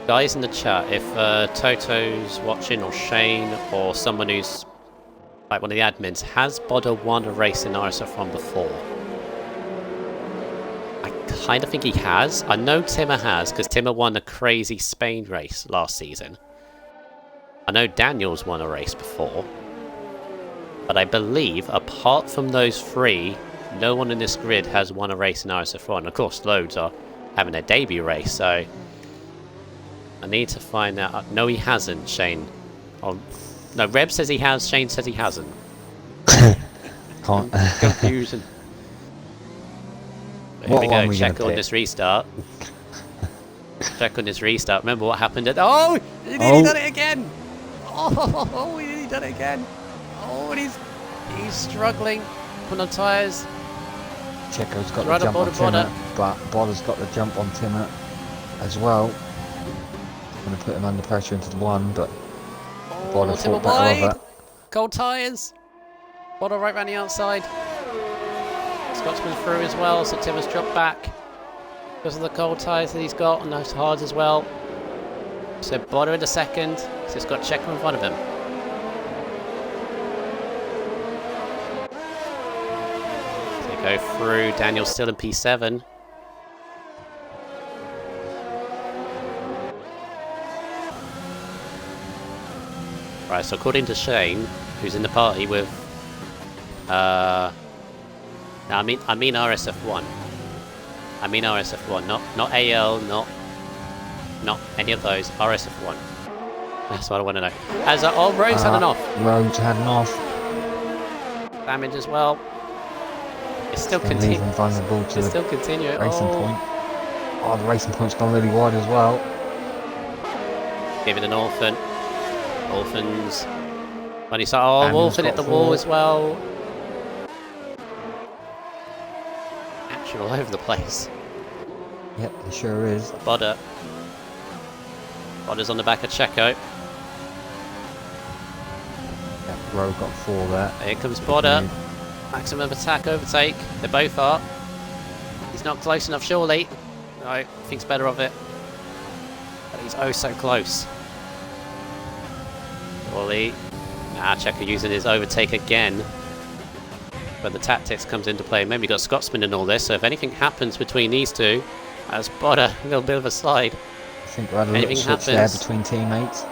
Guys in the chat, if Toto's watching, or Shane, or someone who's like one of the admins, has Bodder won a race in RSF1 before? I kind of think he has. I know Timmer has, because Timmer won a crazy Spain race last season. I know Daniel's won a race before, but I believe, apart from those 3, no one in this grid has won a race in RSF1. Of course, loads are having their debut race, so I need to find out. No, he hasn't, Shane. Oh, no, Reb says he has, Shane says he hasn't. Can't. Confusion. Here What we one go, we check gonna on pick? this restart. Check on this restart. Remember what happened at... Oh! He nearly done it again! Oh, he nearly done it again! Oh, and he's struggling. Putting on tyres. Checo's got Right the up jump on Bodder. Timmer, but Bodder's got the jump on Timmer as well. Going to put him under pressure into the 1, but Bodder Timmer thought better wide! of it. Cold tyres! Bodder right round the outside. Scotsman through as well, so Timmer's dropped back because of the cold tyres that he's got, and those hards as well. So Bodder in the second, so he's got Checo in front of him. So they go through, Daniel's still in P7. Right, so according to Shane, who's in the party with no, I mean RSF1. I mean RSF1, not AL, not any of those. RSF1. That's what I want to know. As oh, Rogue's had an off. Rogue's had an off. Damage as well. It's still Gonna leave him continuing. vulnerable to It's the still continuing. racing Oh, point. Oh, the racing point's gone really wide as well. give it an orphan. Orphans. When he saw, oh, Daniel's orphan hit got the wall 4. as well. Action all over the place. Yep, he sure is. Bodder Bottas on the back of Checo. Yeah, Rowe got 4 there. Here comes Bodda. Maximum attack overtake. They both are. He's not close enough, surely. No, thinks better of it. But he's oh so close. Surely. Nah, Checo using his overtake again. But the tactics comes into play. Maybe got Scotsman in all this, so if anything happens between these two, as Bodda, a little bit of a slide. I think we had a little switch there between teammates.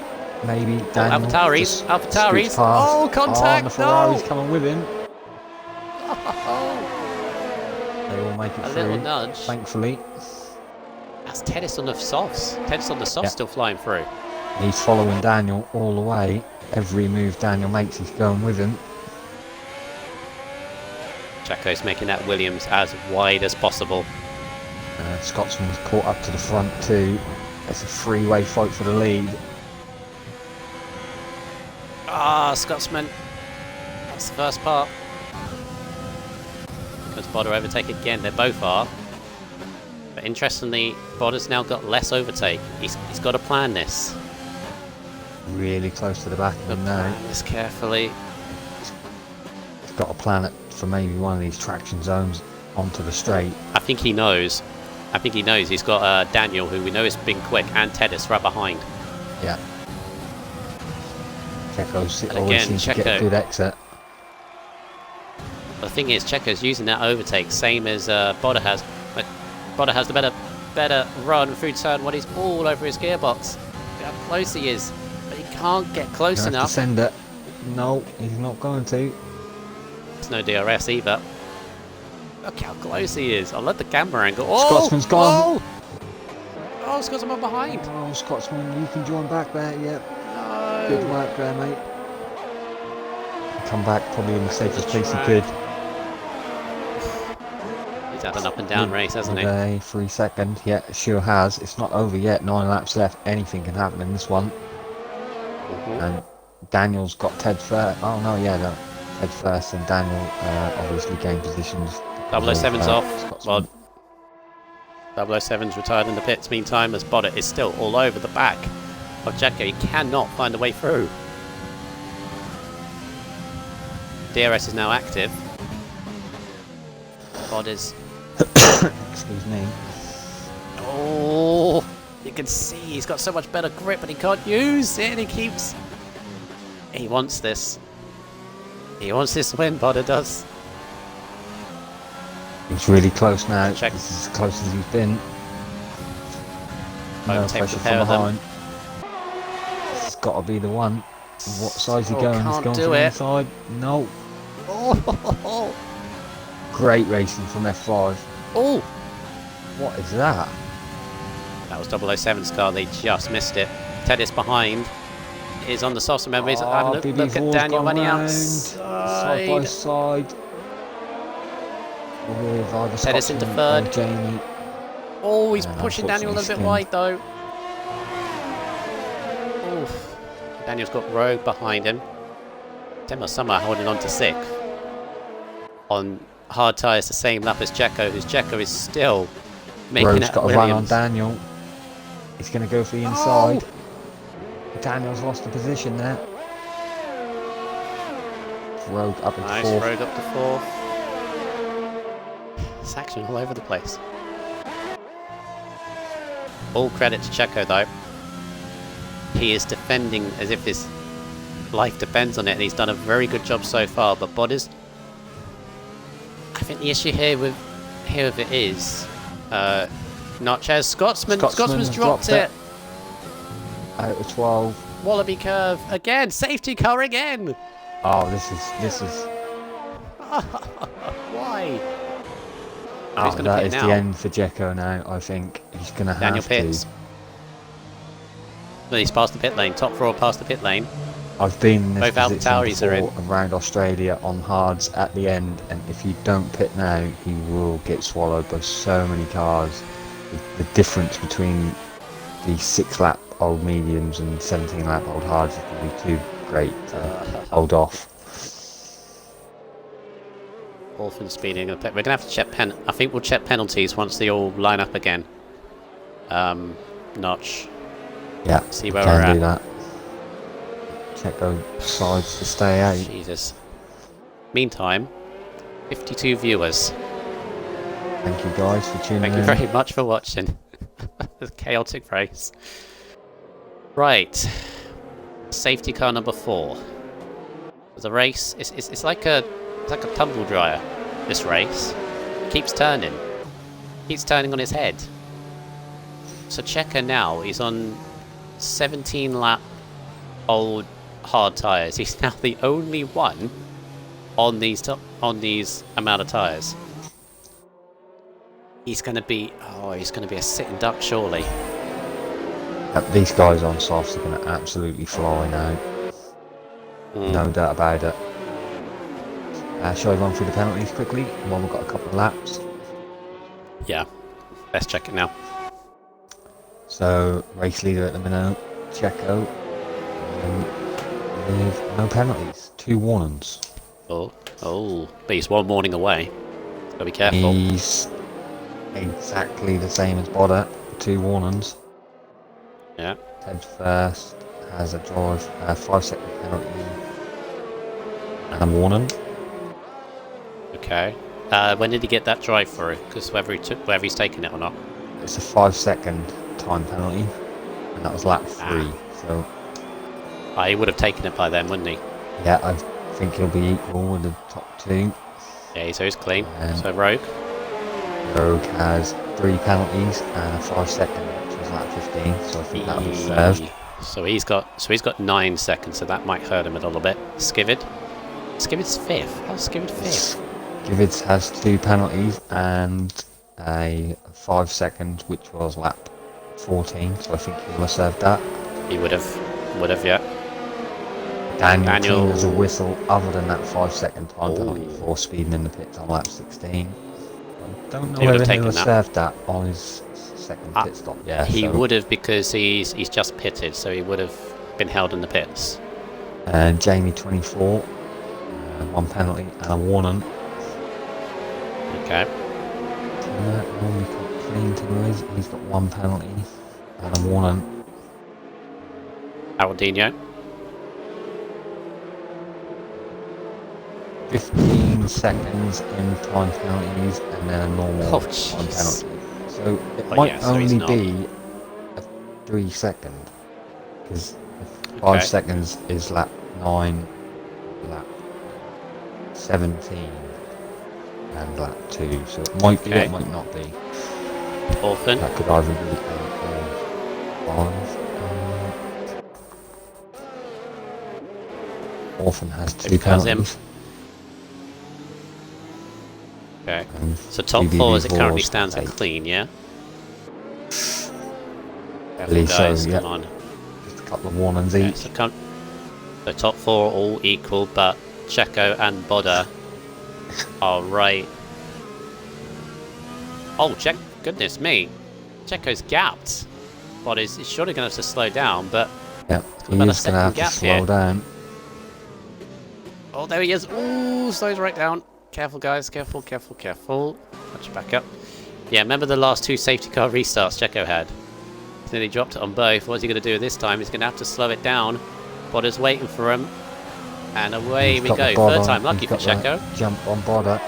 Maybe Daniel. AlphaTauri's. Oh, contact! Oh, the Ferrari's no! coming with him. They all make it A through. little nudge. Thankfully. That's Tennis on the softs. Tennis on the softs still flying through. He's following Daniel all the way. Every move Daniel makes, he's going with him. Checo's making that Williams as wide as possible. Scotsman's caught up to the front too. It's a three-way fight for the lead. Ah, Scotsman. That's the first part. Because Bodda overtake again. They both are. But interestingly, Bodda's now got less overtake. He's got to plan this. Really close to the back of him now. Plan this carefully. He's got to plan it for maybe one of these traction zones onto the straight. I think he knows. He's got Daniel, who we know has been quick, and Tedis right behind. Yeah. Checo always seems to get a good exit. The thing is, Checo's using that overtake, same as Bodda has. But Bodda has the better run through turn one. He's all over his gearbox. Look how close he is, but he can't get close enough. To send it. No, he's not going to. There's no DRS either. Look how close he is. I love the camera angle. Oh, Scotsman's gone. Oh, Scotsman behind. Oh, Scotsman, you can join back there. Yep. No. Good work there, mate. Come back probably in the safest place he could. He's had an up and down race, hasn't he? Okay, 3 seconds. Yeah, it sure has. It's not over yet. 9 laps left. Anything can happen in this one. And Daniel's got Ted first. Oh no, yeah, no. Ted first, and Daniel obviously gained positions. 007's off. Well, 007's retired in the pits. Meantime, as Bodda is still all over the back of Checo. He cannot find a way through. DRS is now active. Bodda's. Excuse me. Oh, you can see he's got so much better grip, but he can't use it. And he keeps. He wants this. He wants this win. Bodda does. He's really close now. Check. This is as close as he's been. No Overtake pressure the from pair of them. behind. This has got to be the one. What side is he going? He's Can't going do from the it. inside. No. Oh, Great racing from F5. oh. What is that? That was 007's car. They just missed it. Tedis behind is on the sauce. Remember, he's having a look at Daniel running outside. Side by side. With either Tedis into Scotsman or third. Jamie. Oh, he's pushing Daniel a little bit wide though. Oof. Daniel's got Rogue behind him. Demo Summer holding on to 6th. On hard tyres, the same lap as Checo, whose Checo is still making Rogue's it. got a run on Daniel. He's going to go for the inside. Oh. Daniel's lost the position there. Rogue up into Nice, 4th. Rogue up to 4th. It's action all over the place. All credit to Checo though. He is defending as if his life depends on it, and he's done a very good job so far. But Bodda's, I think the issue here with it is Notches. Scotsman's dropped it. Out of 12. Wallaby curve again. Safety car again. Oh, this is. Why? Oh, He's gonna that pit is now. the end for Jekko now. I think he's going to have Daniel to. pits. Well, he's past the pit lane. Top 4 past the pit lane. I've been in this Both position AlphaTauris are in. before around Australia on hards at the end, and if you don't pit now, he will get swallowed by so many cars. The difference between the 6-lap-old mediums and 17-lap-old hards is going to be too great to hold off. Orphan speeding. We're going to have to check I think we'll check penalties once they all line up again. Notch. Yeah, See we where we're can do at. that. Checo decides to stay out. Jesus. Meantime, 52 viewers. Thank you guys for tuning Thank you in. very much for watching. The chaotic race. Right. Safety car number 4. The race, it's like a tumble dryer, this race. It keeps turning. Keeps turning on its head. So Checker now, he's on 17 lap old hard tyres. He's now the only one on these amount of tyres. He's gonna be a sitting duck surely. These guys on softs are going to absolutely fly now. No doubt about it. Shall I run through the penalties quickly while we've got a couple of laps? Yeah, let's check it now. So, race leader at the minute, Checo, with no penalties, 2 warnings. Oh, but he's one warning away. Gotta be careful. He's exactly the same as Bodder, 2 warnings. Yeah. Ted first has a drive, 5-second penalty, and a warning. Okay. When did he get that drive through? Because whether he's taken it or not. It's a 5-second time penalty, and that was lap 3. So He would have taken it by then, wouldn't he? yeah, I think he'll be equal with the top 2. Yeah, so he's clean. So Rogue. Rogue has 3 penalties and a 5-second, which was lap 15. So I think that'll be served. So he's got 9 seconds. So that might hurt him a little bit. Skivid. Skivid's 5th. How's Skivid 5th? Skivid has 2 penalties and a 5-second, which was lap 14. So I think he'll have served that. He would have, yeah. Daniel has a whistle other than that 5-second time penalty for speeding in the pits on lap 16. I don't know whether he'll have served that on his second pit stop. Yeah, he would have, because he's just pitted, so he would have been held in the pits. And Jamie 24, 1 penalty and a warning. Okay. Normally quite clean to noise. He's got 1 penalty and a warning. Aldinho. 15 seconds in time penalties and then a normal time penalty. So it might only be a 3-second, because 5 seconds is lap 9, lap 17 and lap 2. So it might be, it might not be. Orphan. That could either be 8 or 5. Orphan has 2 penalties. Okay. So top 4 as it currently stands are clean, yeah? Careful guys, come on. Just a couple of warnings each. So top 4 are all equal, but Checo and Bodder are right. Oh, goodness me. Checo's gapped. Bodder's surely going to have to slow down, but yeah, he's going to have to slow down. Oh, there he is. Ooh, slows right down. Careful, guys. Careful. Watch back up. Yeah, remember the last 2 safety car restarts Checo had? He's nearly dropped it on both. What's he going to do this time? He's going to have to slow it down. Bodder's waiting for him. And away we go. Third time lucky for Checo. Jump on Bodder.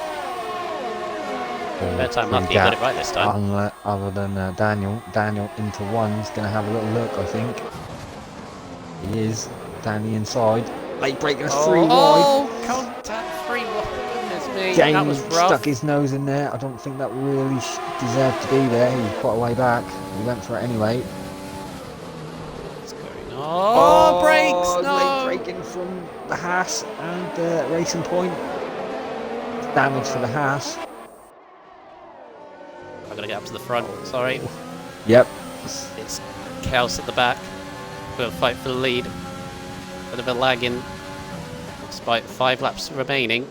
Third time lucky. He got it right this time. Other than Daniel. Daniel into 1. He's going to have a little look, I think. He is. Down the inside. Late breaking a 3 wide. Oh, contact 3 wide. James stuck his nose in there. I don't think that really deserved to be there. He was quite a way back. He went for it anyway. What's going on? Oh, brakes! No! Late braking from the Haas and Racing Point. Damage for the Haas. I'm going to get up to the front. Sorry. Yep. It's chaos at the back. We'll fight for the lead. Bit of a lagging, despite 5 laps remaining.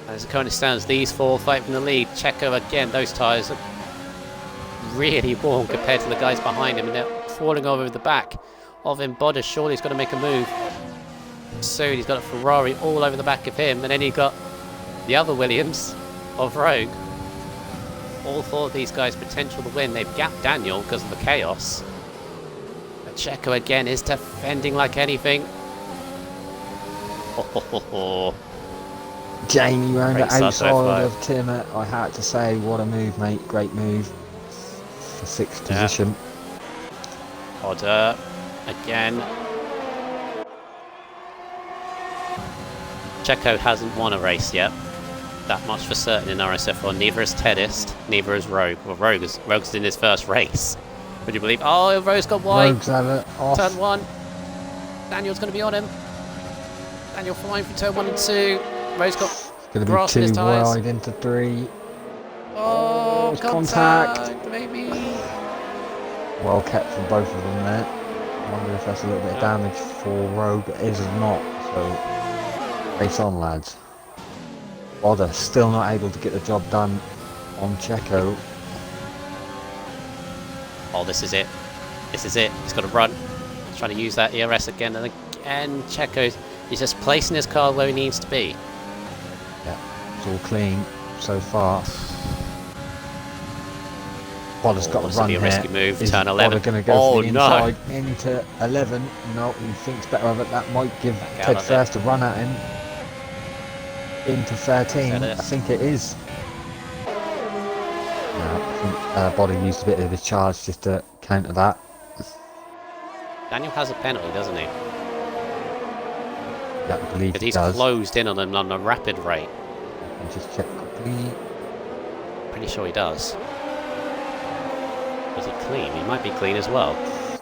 As it currently stands, these 4 fight for the lead. Checo again, those tyres are really warm compared to the guys behind him, and they're falling over the back of him. Bodder surely he's got to make a move soon. He's got a Ferrari all over the back of him, and then you've got the other Williams of Rogue. All 4 of these guys potential to win. They've gapped Daniel because of the chaos. But Checo again is defending like anything. Jamie round the Great start to outside F5. of Timmer. I had to say, what a move, mate. Great move. For 6th position. Odder again. Checo hasn't won a race yet. That much for certain in RSF1. Neither is Tedist, neither is Rogue. Well, Rogue's in his first race. Would you believe? Oh, Rogue's got wide. Rogue's had it off. Turn 1. Daniel's going to be on him. Daniel flying from turn 1 and 2. Rogue's got Going to grass be in his 2 tyres. wide into 3. Oh, contact. Maybe. Well kept from both of them there. I wonder if that's a little bit of damage for Rogue. It is or not. So, race on, lads. Odder still not able to get the job done on Checo. Oh, this is it. This is it. He's got to run. He's trying to use that ERS again and again. Checo's, he's just placing his car where he needs to be. Yeah, it's all clean so far. Odder's got to run be a risky move. Is Turn 11. Odder going to go for the no. inside into 11? No, he thinks better of it. That might give Back Ted out of First a run at him. Into 13, I think it is. I think Boddy used a bit of his charge just to counter that. Daniel has a penalty, doesn't he? Yeah, I believe Because he he's does. closed in on him on a rapid rate. I'll just check quickly. Pretty sure he does. Was he clean? He might be clean as well.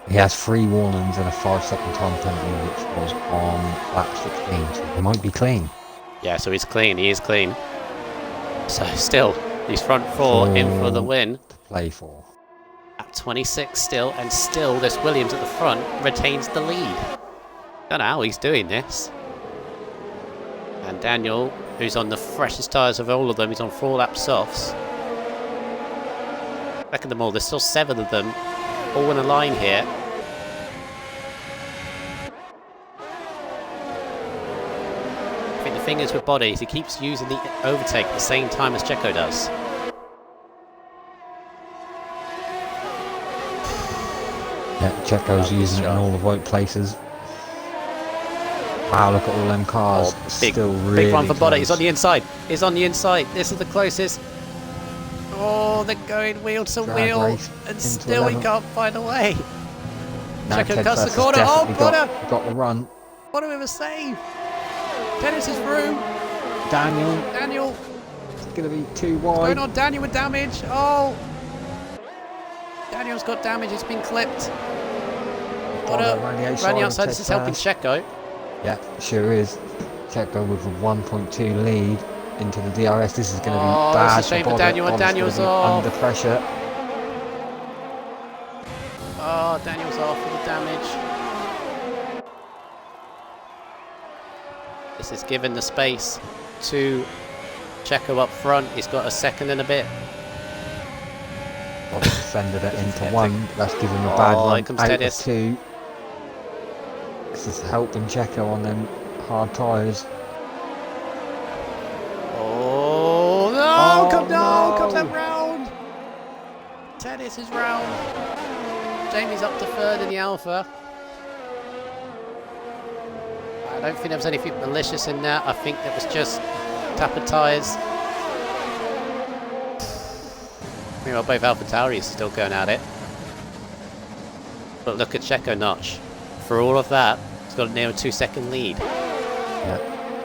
He has 3 warnings and a 5-second time penalty, which was on lap 16, so he might be clean. Yeah, so he's clean. He is clean. So still, he's front 4 in for the win. To play for. At 26 still, and still this Williams at the front retains the lead. Don't know how he's doing this. And Daniel, who's on the freshest tyres of all of them, he's on 4 lap softs. Look at them all, there's still 7 of them, all in a line here. I think the thing is with Body is he keeps using the overtake at the same time as Checo does. Yeah, Checo's using it in all the right places. Wow, look at all them cars. Big, Still really big one for Body. He's close. on the inside. He's on the inside. This is the closest. Oh, they're going wheel to Drag wheel, race and into still he 11. can't find a way. Now Checo Ted cuts the First has corner. Oh, definitely Butter! got the run. Butter with a save. Dennis is through. Daniel, Daniel. it's going to be too Going wide. on Daniel with damage. Oh. Daniel's got damage. It's been clipped. Butter running outside. This is helping Checo. Yeah, sure is. Checo with a 1.2 lead into the DRS. This is going to be bad. It's a shame for Bodder. Daniel, and Bodder's Daniel's gonna be off. under pressure. Oh, Daniel's off with the damage. This is given the space to Checo up front. He's got a second and a bit. Bodder defended it into 1. That's given him a bad Oh, run here comes out Dennis. of 2. This is helping Checo on them hard tyres. Oh no! Oh, Come down! no. Comes that round. Tennis is round. Jamie's up to 3rd in the Alpha. I don't think there was anything malicious in that. I think that was just tap of tyres. Meanwhile, both Alpha Tauris are still going at it. But look at Checo Notch. For all of that, he's got a near 2-second lead. Yeah,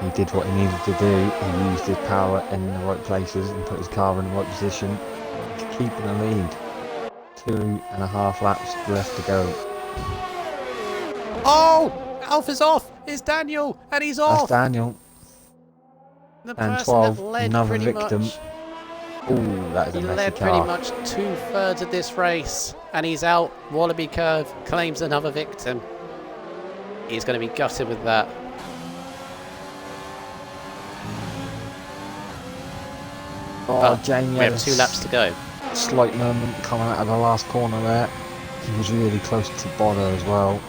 he did what he needed to do. He used his power in the right places and put his car in the right position to keep in the lead. 2.5 laps left to go. Oh! Alpha's off! It's Daniel! And he's That's off! Daniel. The And person 12, that led another pretty victim. much. Ooh, that is a He messy led car. pretty much 2/3 of this race, and he's out. Wallaby Curve claims another victim. He's going to be gutted with that. Oh, Jamie We had have a 2 laps to go. slight moment coming out of the last corner there. He was really close to Bodder as well.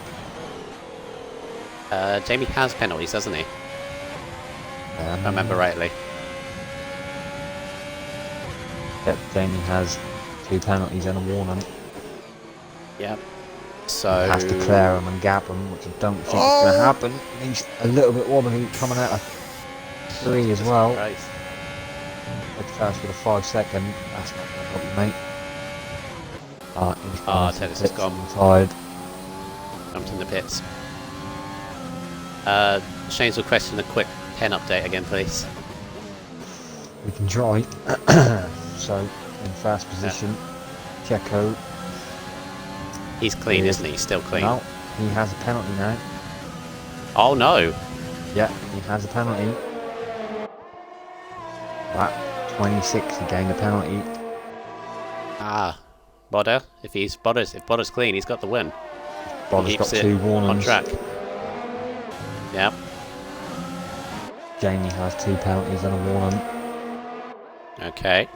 Jamie has penalties, doesn't he? If I remember rightly. Yep, Jamie has 2 penalties and a warning. Yeah. So He has to clear him and gap him, which I don't think is going to happen. He's a little bit wobbly coming out of 3 as well. Christ. Head first with a 5-second. That's not going to help you, mate. Tennis is gone. Tired. Jumped in the pits. Shane's requesting a quick pen update again, please. We can try. So, in first position, Checo. He's clean, isn't he? Still clean. No, he has a penalty now. Oh no! Yeah, he has a penalty. Lap 26, he gained a penalty. Bodder. If Bodder's clean, he's got the win. Bodder's got 2 warnings. On track. Yep. Jamie has 2 penalties and a warning. Okay.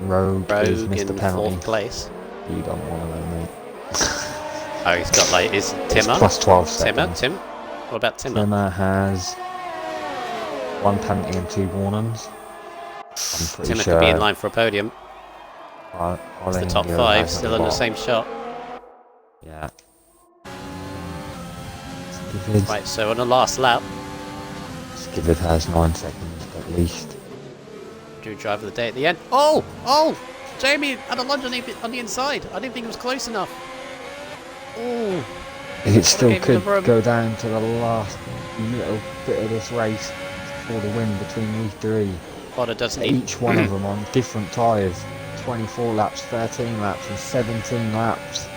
Rogue has missed a in penalty. 4th place. You don't want to know, mate. Oh, he's got like, is Timmer? It's plus 12 seconds. Tim? What about Timmer? Timmer has 1 penalty and 2 warnings. I'm pretty Timmer sure. could be in line for a podium. It's the top 5, still on the same shot. Yeah. Right, so on the last lap. Skivid has 9 seconds at least. Drew driver of the day at the end. Oh! Jamie had a lunge on the inside. I didn't think it was close enough. Oh! It still could go down to the last little bit of this race for the win between these 3. Bodder doesn't need... Each one of them on different tyres. 24 laps, 13 laps and 17 laps.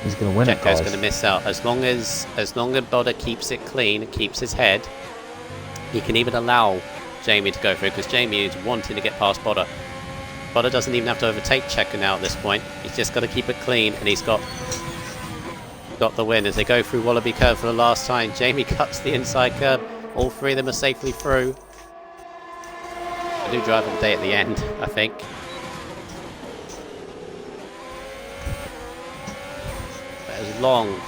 He's going to win it, guys. Checo's going to miss out. As long as Bodder keeps it clean, keeps his head, he can even allow Jamie to go through, because Jamie is wanting to get past Bodder. Bodder doesn't even have to overtake Checo now at this point. He's just got to keep it clean, and he's got the win as they go through Wallaby Curve for the last time. Jamie cuts the inside curve. All 3 of them are safely through. A new driver of the day at the end, I think. But as long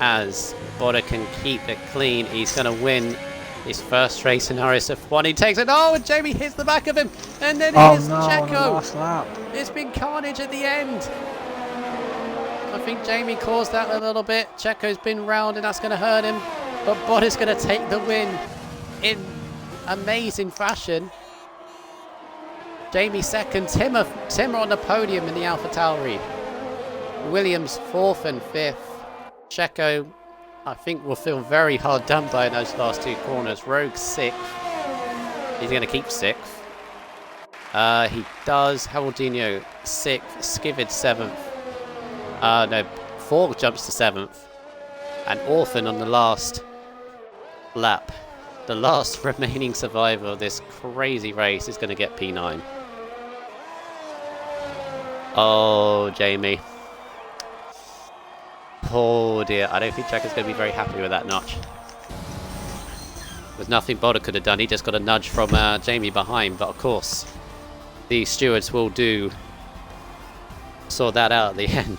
as Bodder can keep it clean, he's going to win his first race in RSF1. He takes it. Oh, and Jamie hits the back of him. And then here's Checo. It's been carnage at the end. I think Jamie caused that a little bit. Checo's been round and that's going to hurt him. But Bodder's going to take the win in amazing fashion. Jamie second. Timmer on the podium in the AlphaTauri. Williams 4th and 5th. Checo, I think, will feel very hard done by in those last 2 corners. Rogue 6th. He's going to keep 6th. He does. Haldinho 6th. Skivid 7th. No, 4 jumps to 7th. And Orphan on the last lap. The last remaining survivor of this crazy race is going to get P9. Oh, Jamie. Oh dear, I don't think Checo's going to be very happy with that notch. There's nothing Bodder could have done, he just got a nudge from Jamie behind, but of course, the stewards will sort that out at the end.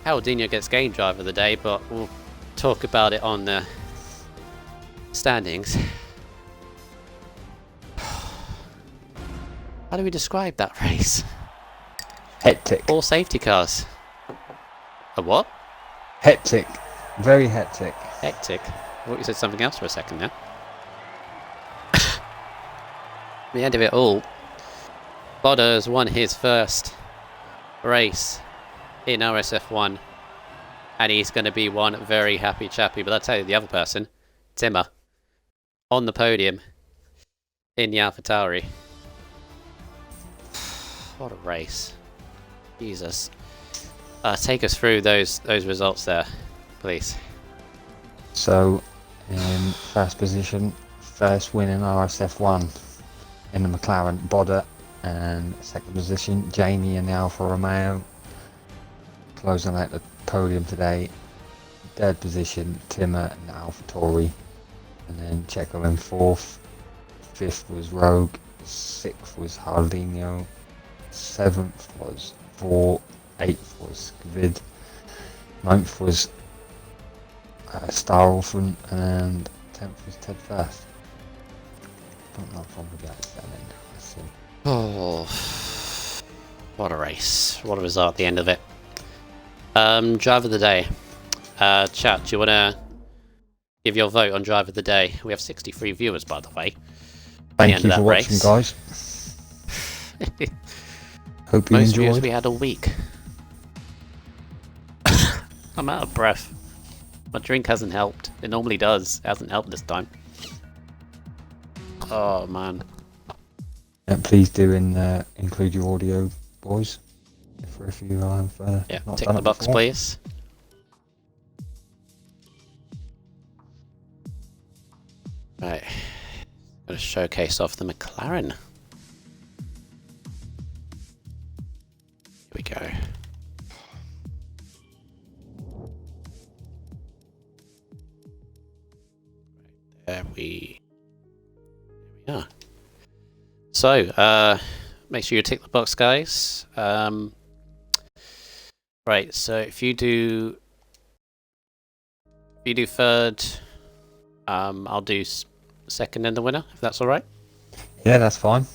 Haldinho gets game driver of the day, but we'll talk about it on the standings. How do we describe that race? Hectic. 4 safety cars. A what? Hectic. Very hectic. Hectic? I thought you said something else for a second there. The end of it all, Bodder has won his first race in RSF1, and he's going to be one very happy chappy. But I'll tell you, the other person, Timmer, on the podium in the AlphaTauri. What a race. Jesus. Take us through those results there, please. So, in first position, first win in RSF1 in the McLaren, Bodder, and second position, Jamie in the Alfa Romeo. Closing out the podium today, third position, Timmer in the AlphaTauri, and then Checo in 4th, 5th was Rogue, 6th was Haldinho, 7th was 4, 8th was Skivid, 9th was Star Orphan, and 10th was Ted Firth. Don't know if I'm going to get 7. Let's see. Oh. What a race. What a result at the end of it. Driver of the day. Chat, do you want to give your vote on driver of the day? We have 63 viewers, by the way. Thank you for watching, guys. Hope you Most enjoyed. views we had all week. I'm out of breath. My drink hasn't helped. It normally does. It hasn't helped this time. Oh man. Yeah, please do include your audio, boys. If you have Yeah, not tick done the it box, before. please. Right. Gotta showcase off the McLaren. Here we go. There we are. So, make sure you tick the box, guys. Right, so if you do third, I'll do second and the winner, if that's all right. Yeah, that's fine.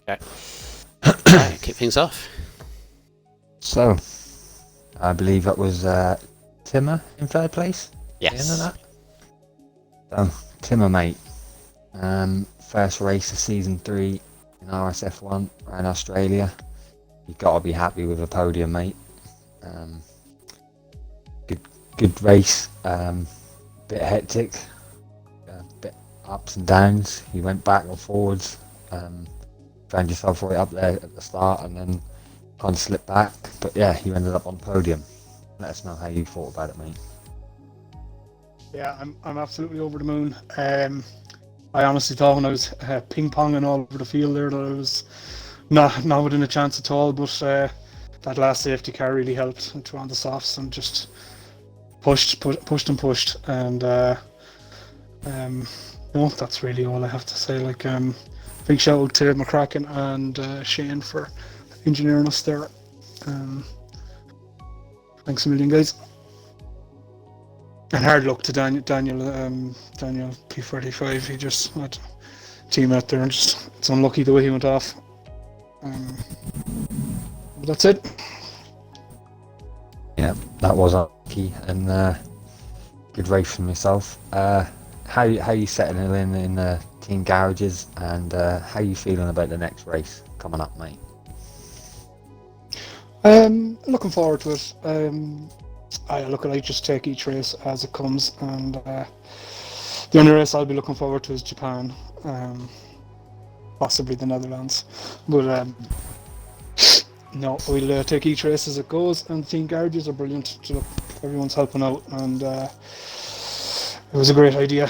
Okay. Right, kick things off. So, I believe that was Timmer in third place. Yes. So, Timmer, mate. First race of season 3 in RSF1 around Australia. You've got to be happy with a podium, mate. Good race. Bit hectic. Bit ups and downs. You went back and forwards. Found yourself right up there at the start and then kind of slipped back. But yeah, you ended up on podium. Let us know how you thought about it, mate. Yeah, I'm absolutely over the moon. I honestly thought when I was ping-ponging all over the field there that I was not within a chance at all, but that last safety car really helped to on the softs and just pushed, and no, that's really all I have to say. Like, big shout out to McCracken and Shane for engineering us there. Thanks a million, guys. And hard luck to Daniel P45. He just had a team out there and just it's unlucky the way he went off. But that's it. Yeah, that was unlucky and good race from yourself. How you settling in the team garages and how you feeling about the next race coming up, mate? Looking forward to it. I just take each race as it comes, and the only race I'll be looking forward to is Japan, possibly the Netherlands. But no, we'll take each race as it goes, and the team garages are brilliant. Everyone's helping out, and it was a great idea.